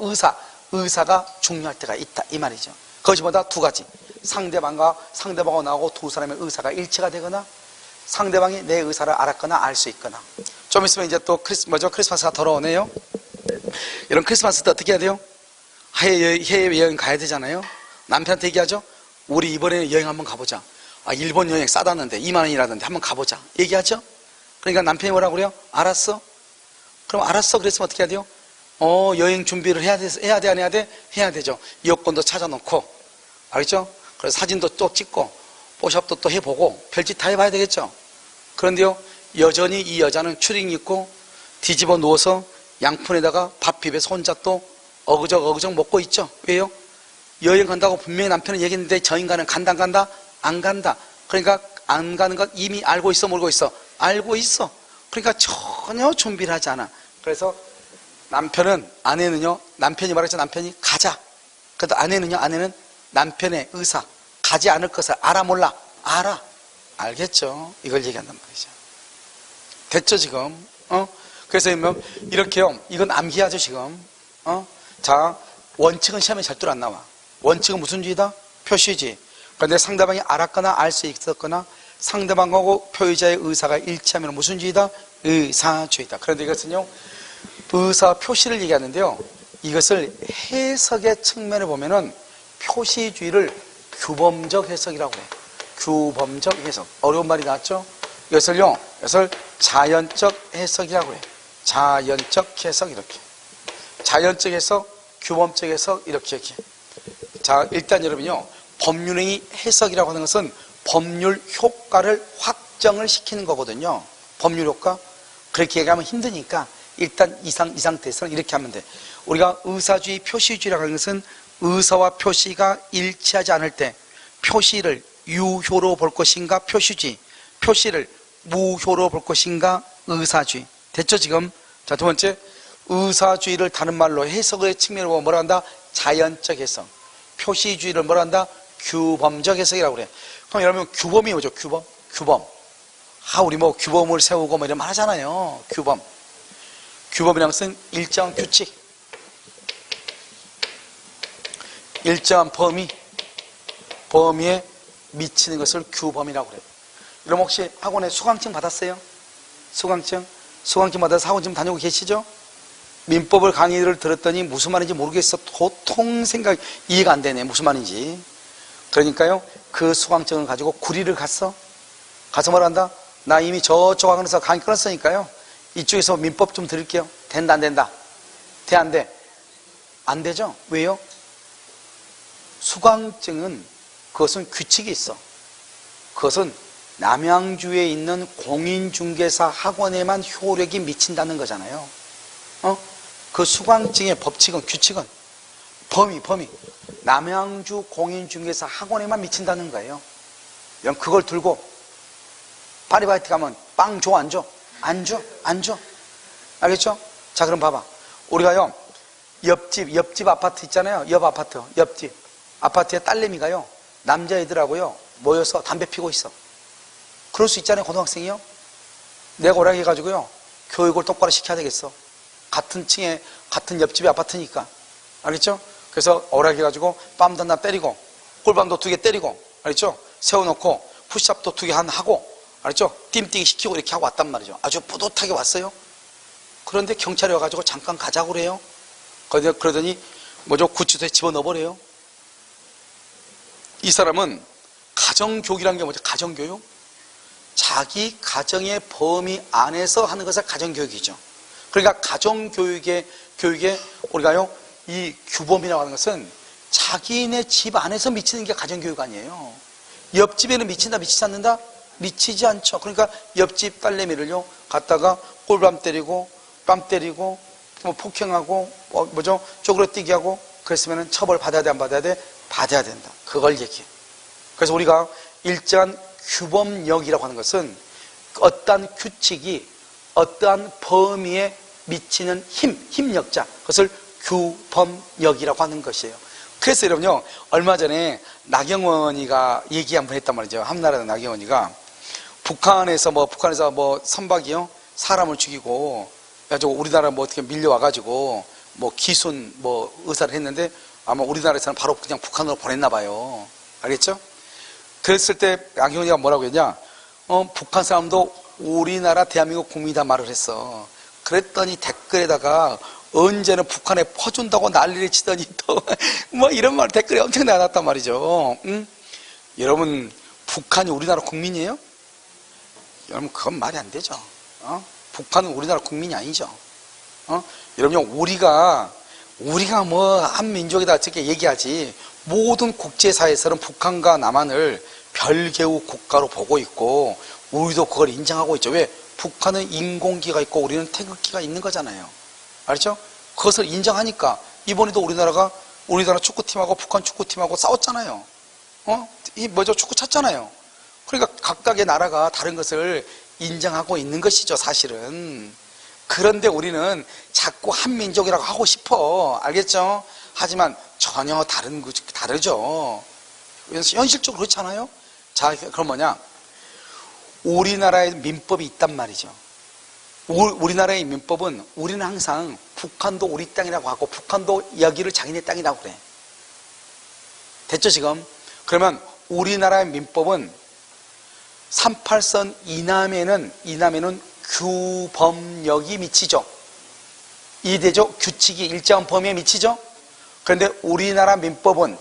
의사가 중요할 때가 있다. 이 말이죠. 그것이 뭐다? 두 가지. 상대방하고 나하고 두 사람의 의사가 일치가 되거나, 상대방이 내 의사를 알았거나 알 수 있거나. 좀 있으면 이제 또 크리스마스가 돌아오네요. 이런 크리스마스 때 어떻게 해야 돼요? 해외여행 가야 되잖아요. 남편한테 얘기하죠. 우리 이번에 여행 한번 가보자. 일본 여행 싸다는데 2만 원이라던데 한번 가보자. 얘기하죠. 그러니까 남편이 뭐라고 그래요? 알았어. 그럼 알았어. 그랬으면 어떻게 해야 돼요? 여행 준비를 해야 돼, 안 해야 돼? 해야 되죠. 여권도 찾아놓고, 알겠죠? 그래서 사진도 또 찍고, 뽀샵도 또 해보고, 별짓 다 해봐야 되겠죠? 그런데요, 여전히 이 여자는 추링 입고, 뒤집어 누워서 양푼에다가 밥 비벼서 혼자 또 어그적 먹고 있죠? 왜요? 여행 간다고 분명히 남편은 얘기했는데 저 인간은 간다, 안 간다? 안 간다. 그러니까 안 가는 것 이미 알고 있어, 모르고 있어? 알고 있어. 그러니까 전혀 준비를 하지 않아. 그래서 남편이 말했죠. 남편이 가자. 그래도 아내는 남편의 의사, 가지 않을 것을 알아, 몰라? 알아. 알겠죠? 이걸 얘기한단 말이죠. 됐죠, 지금? 그래서 이렇게요. 이건 암기하죠, 지금. 자, 원칙은 시험에 절대로 안 나와. 원칙은 무슨 주의다? 표시주의. 그런데 상대방이 알았거나 알 수 있었거나, 상대방하고 표의자의 의사가 일치하면 무슨 주의다? 의사주의다. 그런데 이것은요, 의사 표시를 얘기하는데요, 이것을 해석의 측면에 보면은 표시주의를 규범적 해석이라고 해요. 규범적 해석. 어려운 말이 나왔죠? 이것을 자연적 해석이라고 해요. 자연적 해석, 이렇게. 자연적 해석, 규범적 해석, 이렇게. 자, 일단 여러분요, 법률행위 해석이라고 하는 것은 법률 효과를 확정을 시키는 거거든요. 법률 효과. 그렇게 얘기하면 힘드니까 일단 이 상태에서는 이렇게 하면 돼. 우리가 의사주의, 표시주의라고 하는 것은 의사와 표시가 일치하지 않을 때 표시를 유효로 볼 것인가 표시주의, 표시를 무효로 볼 것인가 의사주의. 됐죠, 지금? 자, 두 번째, 의사주의를 다른 말로 해석의 측면으로 보면 뭐라 한다? 자연적 해석. 표시주의를 뭐라 한다? 규범적 해석이라고 그래. 그럼 여러분, 규범이 뭐죠? 규범. 우리 규범을 세우고 이런 말 하잖아요. 규범이라는 것은 일정한 규칙, 일정한 범위에 미치는 것을 규범이라고 그래요. 여러분 혹시 학원에 수강증 받았어요? 수강증 받아서 학원 지금 다니고 계시죠? 민법을 강의를 들었더니 무슨 말인지 모르겠어. 도통 이해가 안 되네. 무슨 말인지. 그러니까요, 그 수강증을 가지고 구리를 가서 뭐라 한다? 나 이미 저쪽 학원에서 강의 끊었으니까요, 이쪽에서 민법 좀 드릴게요. 된다, 안 된다? 돼, 안 돼? 안 되죠? 왜요? 수강증은 그것은 규칙이 있어. 그것은 남양주에 있는 공인중개사 학원에만 효력이 미친다는 거잖아요. 그 수강증의 법칙은, 규칙은 범위 남양주 공인중개사 학원에만 미친다는 거예요. 그걸 들고 파리바이트 가면 빵 줘, 안 줘? 안 줘. 알겠죠? 자, 그럼 봐봐. 우리가요, 옆집 아파트 있잖아요. 옆집 아파트에 딸내미가요, 남자애들하고요 모여서 담배 피고 있어. 그럴 수 있잖아요. 고등학생이요. 내가 오라게 해가지고요, 교육을 똑바로 시켜야 되겠어. 같은 층에 같은 옆집의 아파트니까. 알겠죠? 그래서 오라게 해가지고 빰 단단 때리고, 꿀밤도 2개 때리고, 알겠죠? 세워놓고 푸시업도 2개 하고, 알겠죠? 띵띵 시키고 이렇게 하고 왔단 말이죠. 아주 뿌듯하게 왔어요. 그런데 경찰이 와가지고 잠깐 가자고 그래요. 그러더니 뭐죠? 구치소에 집어넣어버려요. 이 사람은 가정교육이라는 게 뭐죠? 가정교육? 자기 가정의 범위 안에서 하는 것을 가정교육이죠. 그러니까 가정교육에 우리가요, 이 규범이라고 하는 것은 자기네 집 안에서 미치는 게 가정교육 아니에요. 옆집에는 미친다, 미치지 않는다? 미치지 않죠. 그러니까 옆집 딸내미를요, 갖다가 꿀밤 때리고, 뺨 때리고, 뭐 폭행하고, 뭐죠? 쪼그러뜨기 하고, 그랬으면 처벌 받아야 돼, 안 받아야 돼? 받아야 된다. 그걸 얘기해. 그래서 우리가 일정한 규범력이라고 하는 것은 어떠한 규칙이 어떠한 범위에 미치는 힘력자, 그것을 규범력이라고 하는 것이에요. 그래서 여러분요, 얼마 전에 나경원이가 얘기 한번 했단 말이죠. 한나라의 나경원이가 북한에서 선박이요, 사람을 죽이고, 가지고 우리나라 어떻게 밀려와가지고 기순 의사를 했는데, 아마 우리나라에서는 바로 그냥 북한으로 보냈나 봐요. 알겠죠? 그랬을 때 나경원이가 뭐라고 했냐? 북한 사람도 우리나라 대한민국 국민이다 말을 했어. 그랬더니 댓글에다가 언제는 북한에 퍼준다고 난리를 치더니 또 이런 말 댓글에 엄청 나왔단 말이죠. 응? 여러분, 북한이 우리나라 국민이에요? 여러분, 그건 말이 안 되죠. 북한은 우리나라 국민이 아니죠. 여러분요, 우리가 한 민족이다 어떻게 얘기하지, 모든 국제사회에서는 북한과 남한을 별개의 국가로 보고 있고, 우리도 그걸 인정하고 있죠. 왜? 북한은 인공기가 있고 우리는 태극기가 있는 거잖아요. 알죠? 그것을 인정하니까 이번에도 우리나라 축구팀하고 북한 축구팀하고 싸웠잖아요. 축구 찼잖아요. 그러니까 각각의 나라가 다른 것을 인정하고 있는 것이죠, 사실은. 그런데 우리는 자꾸 한민족이라고 하고 싶어. 알겠죠? 하지만 전혀 다르죠. 현실적으로 그렇지 않아요? 자, 그럼 뭐냐? 우리나라에 민법이 있단 말이죠. 우리나라의 민법은, 우리는 항상 북한도 우리 땅이라고 하고 북한도 여기를 자기네 땅이라고 그래. 됐죠, 지금? 그러면 우리나라의 민법은 38선 이남에는 규범력이 미치죠. 이해되죠? 규칙이 일정한 범위에 미치죠? 그런데 우리나라 민법은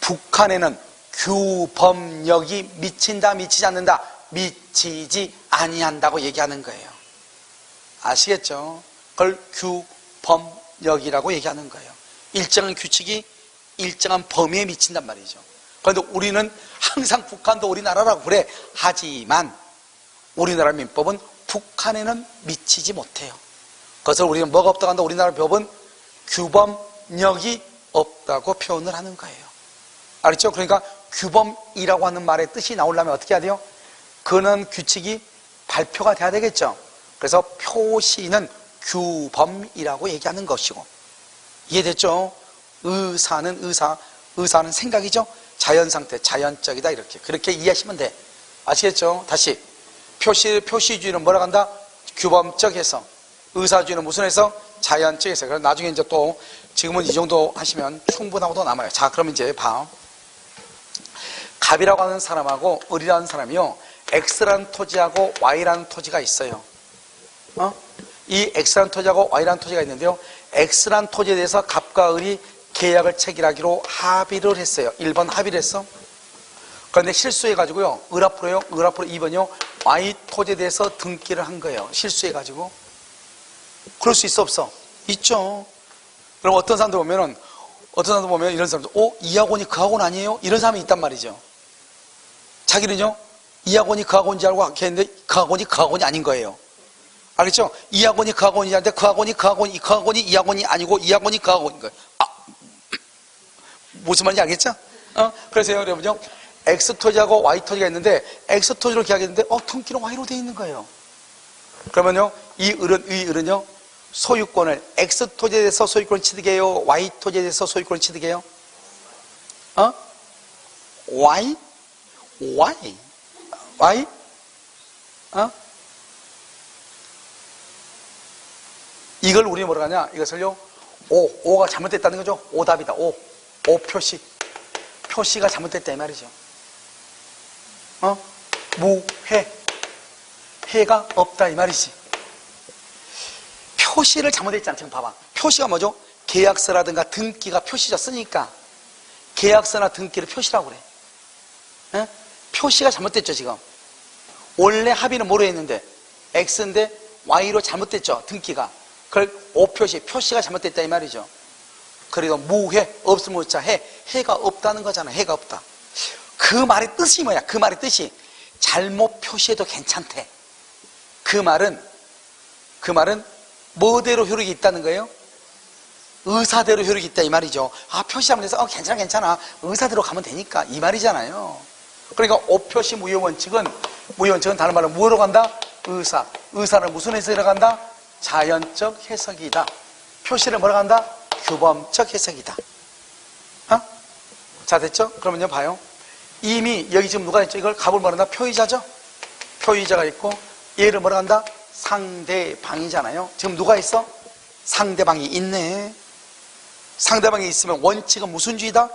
북한에는 규범력이 미친다, 미치지 않는다? 미치지 아니한다고 얘기하는 거예요. 아시겠죠? 그걸 규범력이라고 얘기하는 거예요. 일정한 규칙이 일정한 범위에 미친단 말이죠. 그런데 우리는 항상 북한도 우리나라라고 그래. 하지만 우리나라 민법은 북한에는 미치지 못해요. 그것을 우리는 뭐가 없다고 한다? 우리나라 법은 규범력이 없다고 표현을 하는 거예요. 알겠죠? 그러니까 규범이라고 하는 말의 뜻이 나오려면 어떻게 해야 돼요? 근원 규칙이 발표가 돼야 되겠죠. 그래서 표시는 규범이라고 얘기하는 것이고, 이해됐죠? 의사는 생각이죠. 자연상태, 자연적이다, 그렇게 이해하시면 돼. 아시겠죠? 다시 표시주의는 뭐라고 한다? 규범적 해서. 의사주의는 무슨 해서? 자연적 해서. 그래서 나중에 이제 또 지금은 이 정도 하시면 충분하고 더 남아요. 자, 그럼 이제 봐. 갑이라고 하는 사람하고 을이라는 사람이요, X라는 토지하고 Y라는 토지가 있어요. 이 X라는 토지하고 Y라는 토지가 있는데요, X라는 토지에 대해서 갑과 을이 계약을 체결하기로 합의를 했어요. 1번 합의를 했어. 그런데 실수해가지고요, 을 앞으로 2번이요, Y 토지에 대해서 등기를 한 거예요. 실수해가지고. 그럴 수 있어, 없어? 있죠. 그럼 어떤 사람들 보면 이런 사람들, 이 학원이 그 학원 아니에요? 이런 사람이 있단 말이죠. 자기는요, 이 학원이 그 학원인 줄 알고 했는데 그 학원이 그 학원이 아닌 거예요. 알겠죠? 이 학원이 그 학원이냐는데 그 학원이 그 학원이 그 학원이 이 학원이 아니고 이 학원이 그 학원인 거예요. 무슨 말인지 알겠죠? 그래서 여러분요, X토지하고 Y토지가 있는데 X토지로 계약했는데 등기는 Y로 되어 있는 거예요. 그러면요, 이 을은요, 소유권을 X토지에 대해서 소유권을 취득해요, Y토지에 대해서 소유권을 취득해요? Y? 이걸 우리 뭐라 하냐? 이것을요, O가 잘못됐다는 거죠. 오답이다. O 표시가 잘못됐다 이 말이죠. 해가 없다 이 말이지. 표시를 잘못했잖아. 지금 봐봐. 표시가 뭐죠? 계약서라든가 등기가 표시죠. 쓰니까 계약서나 등기를 표시라고 그래. 표시가 잘못됐죠. 지금 원래 합의는 뭐로 했는데 X인데 Y로 잘못됐죠. 등기가. 그걸 표시가 잘못됐다 이 말이죠. 그리고 무해, 없으면 자 해가 없다는 거잖아. 해가 없다. 그 말의 뜻이 뭐야? 그 말의 뜻이 잘못 표시해도 괜찮대. 그 말은 뭐대로 효력이 있다는 거예요? 의사대로 효력이 있다 이 말이죠. 표시 잘못해서 괜찮아 의사대로 가면 되니까 이 말이잖아요. 그러니까 오표시 무효원칙은 다른 말로 뭐로 간다? 의사는 무슨 해석이라 간다? 자연적 해석이다. 표시를 뭐라 간다? 규범적 해석이다. 자, 됐죠? 그러면요, 봐요. 이미 여기 지금 누가 있죠? 이걸 갑을 뭐라 한다? 표의자죠? 표의자가 있고 얘를 뭐라 한다? 상대방이잖아요. 지금 누가 있어? 상대방이 있네. 상대방이 있으면 원칙은 무슨 주의다?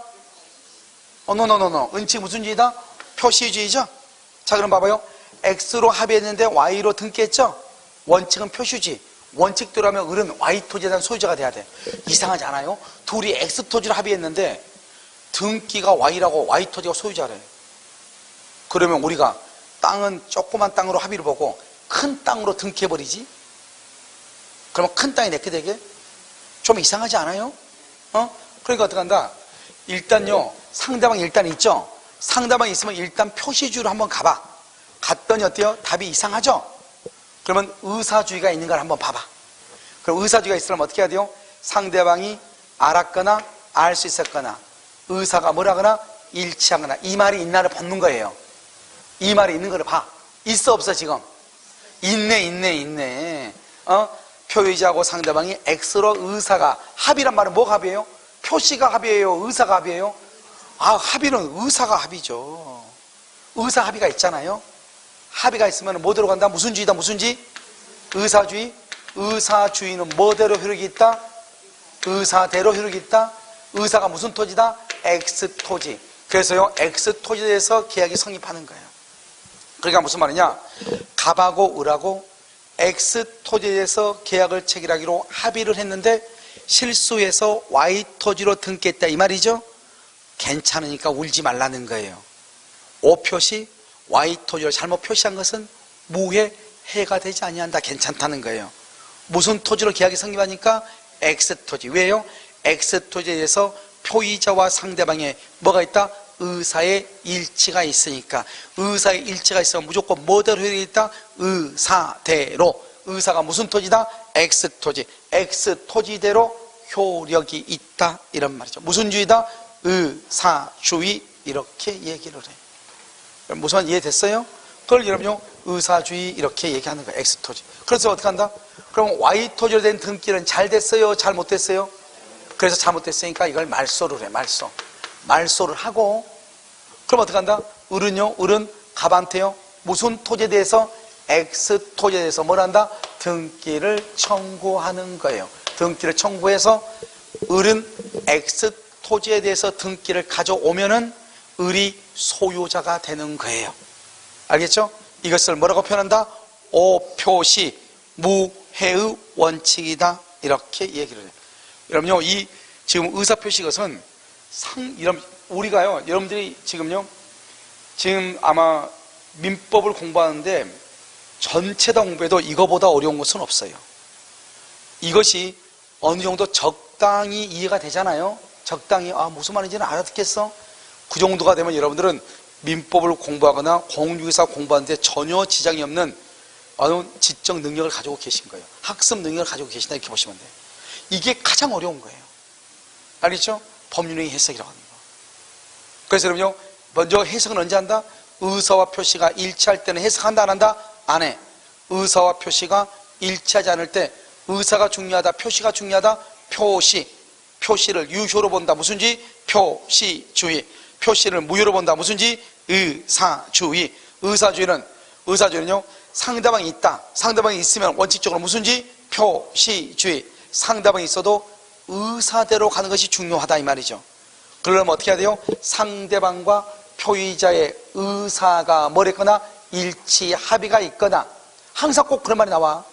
원칙 무슨 주의다? 표시주의죠? 자, 그럼 봐봐요. X로 합의했는데 Y로 등기했죠? 원칙은 표시주의. 원칙대로 하면 을은 Y토지에 대한 소유자가 돼야 돼. 이상하지 않아요? 둘이 X토지를 합의했는데 등기가 Y라고 Y토지가 소유자래. 그러면 우리가 땅은 조그만 땅으로 합의를 보고 큰 땅으로 등기해버리지? 그러면 큰 땅이 내게 되게? 좀 이상하지 않아요? 그러니까 어떻게 한다? 일단요, 상대방이 일단 있죠? 상대방이 있으면 일단 표시주의로 한번 가봐. 갔더니 어때요? 답이 이상하죠? 그러면 의사주의가 있는 걸 한번 봐봐. 그럼 의사주의가 있으려면 어떻게 해야 돼요? 상대방이 알았거나 알 수 있었거나 의사가 뭐라거나 일치하거나 이 말이 있나를 보는 거예요. 이 말이 있는 거를 봐. 있어 없어 지금? 있네. 표의자하고 상대방이 X로 의사가 합의란 말은 뭐가 합의예요? 표시가 합의예요? 의사가 합의예요? 합의는 의사가 합의죠. 의사 합의가 있잖아요. 합의가 있으면 뭐대로 간다? 무슨 주의다? 무슨 주의? 의사주의. 의사주의는 뭐대로 효력이 있다? 의사대로 효력이 있다? 의사가 무슨 토지다? X토지. 그래서요, X토지에 대해서 계약이 성립하는 거예요. 그러니까 무슨 말이냐? 갑하고 을하고 X토지에 대해서 계약을 체결하기로 합의를 했는데 실수해서 Y토지로 등기했다 이 말이죠? 괜찮으니까 울지 말라는 거예요. O표시 Y토지를 잘못 표시한 것은 무해, 해가 되지 아니한다. 괜찮다는 거예요. 무슨 토지로 계약이 성립하니까? X토지. 왜요? X토지에 대해서 표의자와 상대방에 뭐가 있다? 의사의 일치가 있으니까. 의사의 일치가 있으면 무조건 뭐대로 효력이 있다? 의사대로. 의사가 무슨 토지다? X토지. X토지대로 효력이 있다 이런 말이죠. 무슨 주의다? 의사주의. 이렇게 얘기를 해요. 무슨 말 이해됐어요? 그걸 여러분요, 의사주의 이렇게 얘기하는 거예요. X토지. 그래서 어떻게 한다? 그럼 Y토지로 된 등기는 잘 됐어요? 잘 못됐어요? 그래서 잘못됐으니까 이걸 말소를 해. 말소를 하고, 그럼 어떻게 한다? 을은 갑한테요, 무슨 토지에 대해서? X토지에 대해서 뭘 한다? 등기를 청구하는 거예요. 등기를 청구해서 을은 X토지에 대해서 등기를 가져오면은 을이 소유자가 되는 거예요. 알겠죠? 이것을 뭐라고 표현한다? 오표시 무해의 원칙이다. 이렇게 얘기를 해요. 여러분요, 이 지금 의사표시 것은 우리가요, 여러분들이 지금 아마 민법을 공부하는데 전체 다 공부해도 이거보다 어려운 것은 없어요. 이것이 어느 정도 적당히 이해가 되잖아요. 적당히 무슨 말인지는 알아듣겠어? 그 정도가 되면 여러분들은 민법을 공부하거나 공인중개사 공부하는데 전혀 지장이 없는 어느 지적 능력을 가지고 계신 거예요. 학습 능력을 가지고 계신다 이렇게 보시면 돼요. 이게 가장 어려운 거예요. 알겠죠? 법률행위 해석이라고 하는 거. 그래서 여러분요, 먼저 해석은 언제 한다? 의사와 표시가 일치할 때는 해석한다 안 한다? 안 해. 의사와 표시가 일치하지 않을 때 의사가 중요하다, 표시가 중요하다. 표시를 유효로 본다. 무슨지? 표시주의. 표시를 무효로 본다. 무슨지? 의사주의. 의사주의는요, 상대방이 있다. 상대방이 있으면 원칙적으로 무슨지? 표시주의. 상대방이 있어도 의사대로 가는 것이 중요하다 이 말이죠. 그러려면 어떻게 해야 돼요? 상대방과 표의자의 의사가 뭐랬거나 일치 합의가 있거나, 항상 꼭 그런 말이 나와.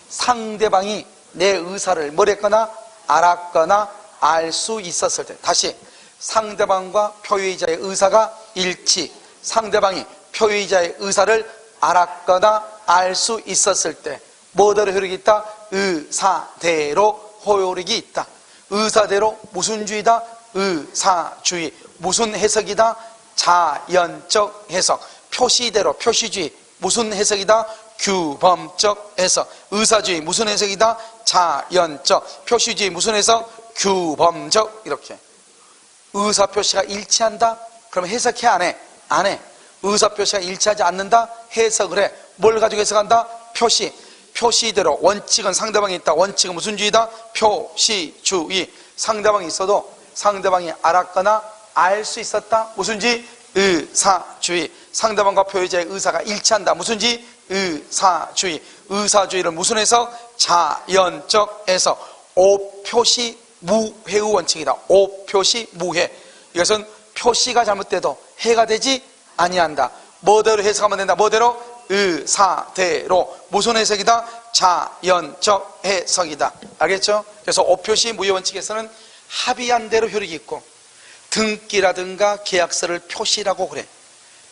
상대방이 내 의사를 뭐랬거나 알았거나 알 수 있었을 때. 다시, 상대방과 표의자의 의사가 일치, 상대방이 표의자의 의사를 알았거나 알 수 있었을 때 뭐대로 효력이 있다? 의사대로 효력이 있다. 의사대로 무슨 주의다? 의사주의. 무슨 해석이다? 자연적 해석. 표시대로 표시주의. 무슨 해석이다? 규범적 해석. 의사주의 무슨 해석이다? 자연적. 표시주의 무슨 해석? 규범적. 이렇게. 의사표시가 일치한다? 그럼 해석해 안 해? 안 해. 의사표시가 일치하지 않는다? 해석을 해. 뭘 가지고 해석한다? 표시. 표시대로. 원칙은 상대방이 있다. 원칙은 무슨 주의다? 표시주의. 상대방이 있어도 상대방이 알았거나 알 수 있었다. 무슨지? 의사주의. 상대방과 표의자의 의사가 일치한다. 무슨지? 의사주의. 의사주의를 무슨 해석? 자연적 해석. 오표시 무해의 원칙이다. 오표시 무해. 이것은 표시가 잘못돼도 해가 되지 아니한다. 뭐대로 해석하면 된다. 뭐대로? 의사대로. 무슨 해석이다? 자연적 해석이다. 알겠죠? 그래서 오표시 무해 원칙에서는 합의한 대로 효력이 있고, 등기라든가 계약서를 표시라고 그래.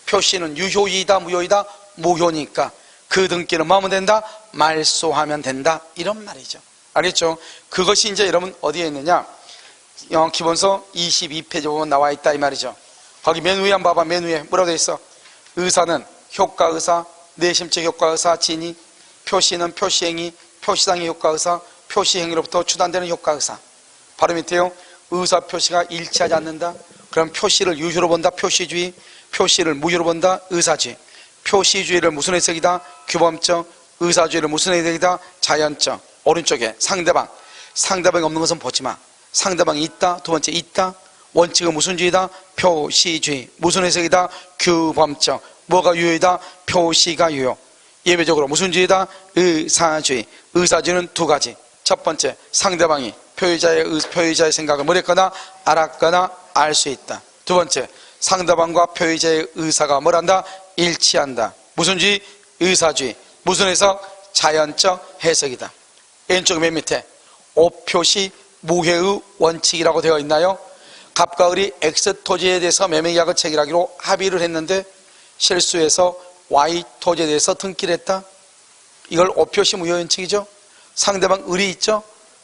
표시는 유효이다 무효이다? 무효니까 그 등기는 뭐 하면 된다? 말소하면 된다. 이런 말이죠. 알겠죠? 그것이 이제 여러분 어디에 있느냐? 기본서 22페이지 보면 나와 있다 이 말이죠. 거기 맨 위에 한번 봐봐. 맨 위에 뭐라고 되어 있어? 의사는 효과의사, 내심적 효과의사 진위, 표시는 표시행위, 표시상의 효과의사, 표시행위로부터 추단되는 효과의사. 바로 밑에요. 의사 표시가 일치하지 않는다. 그럼 표시를 유효로 본다. 표시주의. 표시를 무효로 본다. 의사주의. 표시주의를 무슨 해석이다? 규범적. 의사주의를 무슨 해석이다? 자연적. 오른쪽에 상대방이 없는 것은 보지 마. 상대방이 있다. 두 번째 있다. 원칙은 무슨 주의다? 표시주의. 무슨 해석이다? 규범적. 뭐가 유효이다? 표시가 유효. 예외적으로 무슨 주의다? 의사주의. 의사주의는 두 가지. 첫 번째, 상대방이 표의자의 생각을 뭐랬거나 알았거나 알 수 있다. 두 번째, 상대방과 표의자의 의사가 뭐란다? 일치한다. 무슨 주의? 의사주의. 무슨 해석? 자연적 해석이다. 왼쪽 맨 밑에 오표시 무해의 원칙이라고 되어 있나요? 갑과 을이 X 토지에 대해서 매매계약을 체결하기로 합의를 했는데 실수해서 Y 토지에 대해서 등기를 했다. 이걸 오표시 무효 원칙이죠. 상대방 을이 있죠.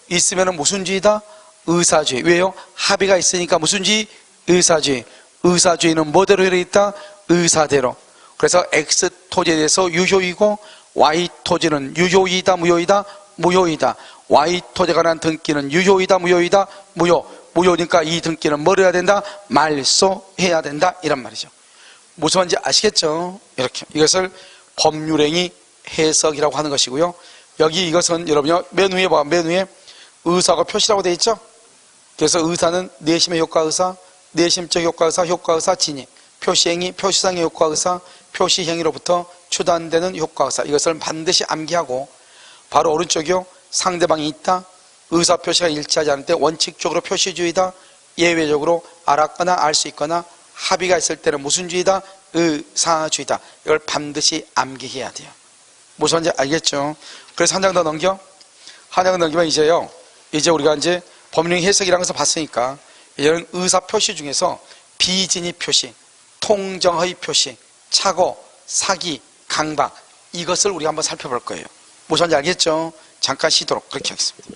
있으면 무슨 주의다? 의사주의. 왜요? 합의가 있으니까 무슨 주의? 의사주의. 의사주의는 뭐대로 효력이 있다? 의사대로. 그래서 X 토지에 대해서 유효이고 Y 토지는 유효이다 무효이다? 무효이다. Y 토지에 관한 등기는 유효이다 무효이다? 무효. 무효니까 이 등기는 뭘 해야 된다? 말소해야 된다. 이란 말이죠. 무슨 말인지 아시겠죠? 이렇게. 이것을 법률행위 해석이라고 하는 것이고요. 여기 이것은 여러분요, 맨 위에 봐. 맨 위에 의사가 표시라고 되어 있죠? 그래서 의사는 내심의 효과의사, 내심적 효과의사, 효과의사 진위, 표시행위, 표시상의 효과의사, 표시행위로부터 추단되는 효과의사. 이것을 반드시 암기하고, 바로 오른쪽이요. 상대방이 있다. 의사표시가 일치하지 않을 때 원칙적으로 표시주의다. 예외적으로 알았거나 알 수 있거나 합의가 있을 때는 무슨 주의다? 의사주의다. 이걸 반드시 암기해야 돼요. 무슨 말인지 알겠죠? 그래서 한 장 더 넘겨. 한 장 넘기면 이제 우리가 이제 법률 해석이라는 것을 봤으니까 이제는 의사 표시 중에서 비진위 표시, 통정허위 표시, 착오, 사기, 강박, 이것을 우리가 한번 살펴볼 거예요. 무슨 말인지 알겠죠? 잠깐 쉬도록 그렇게 하겠습니다.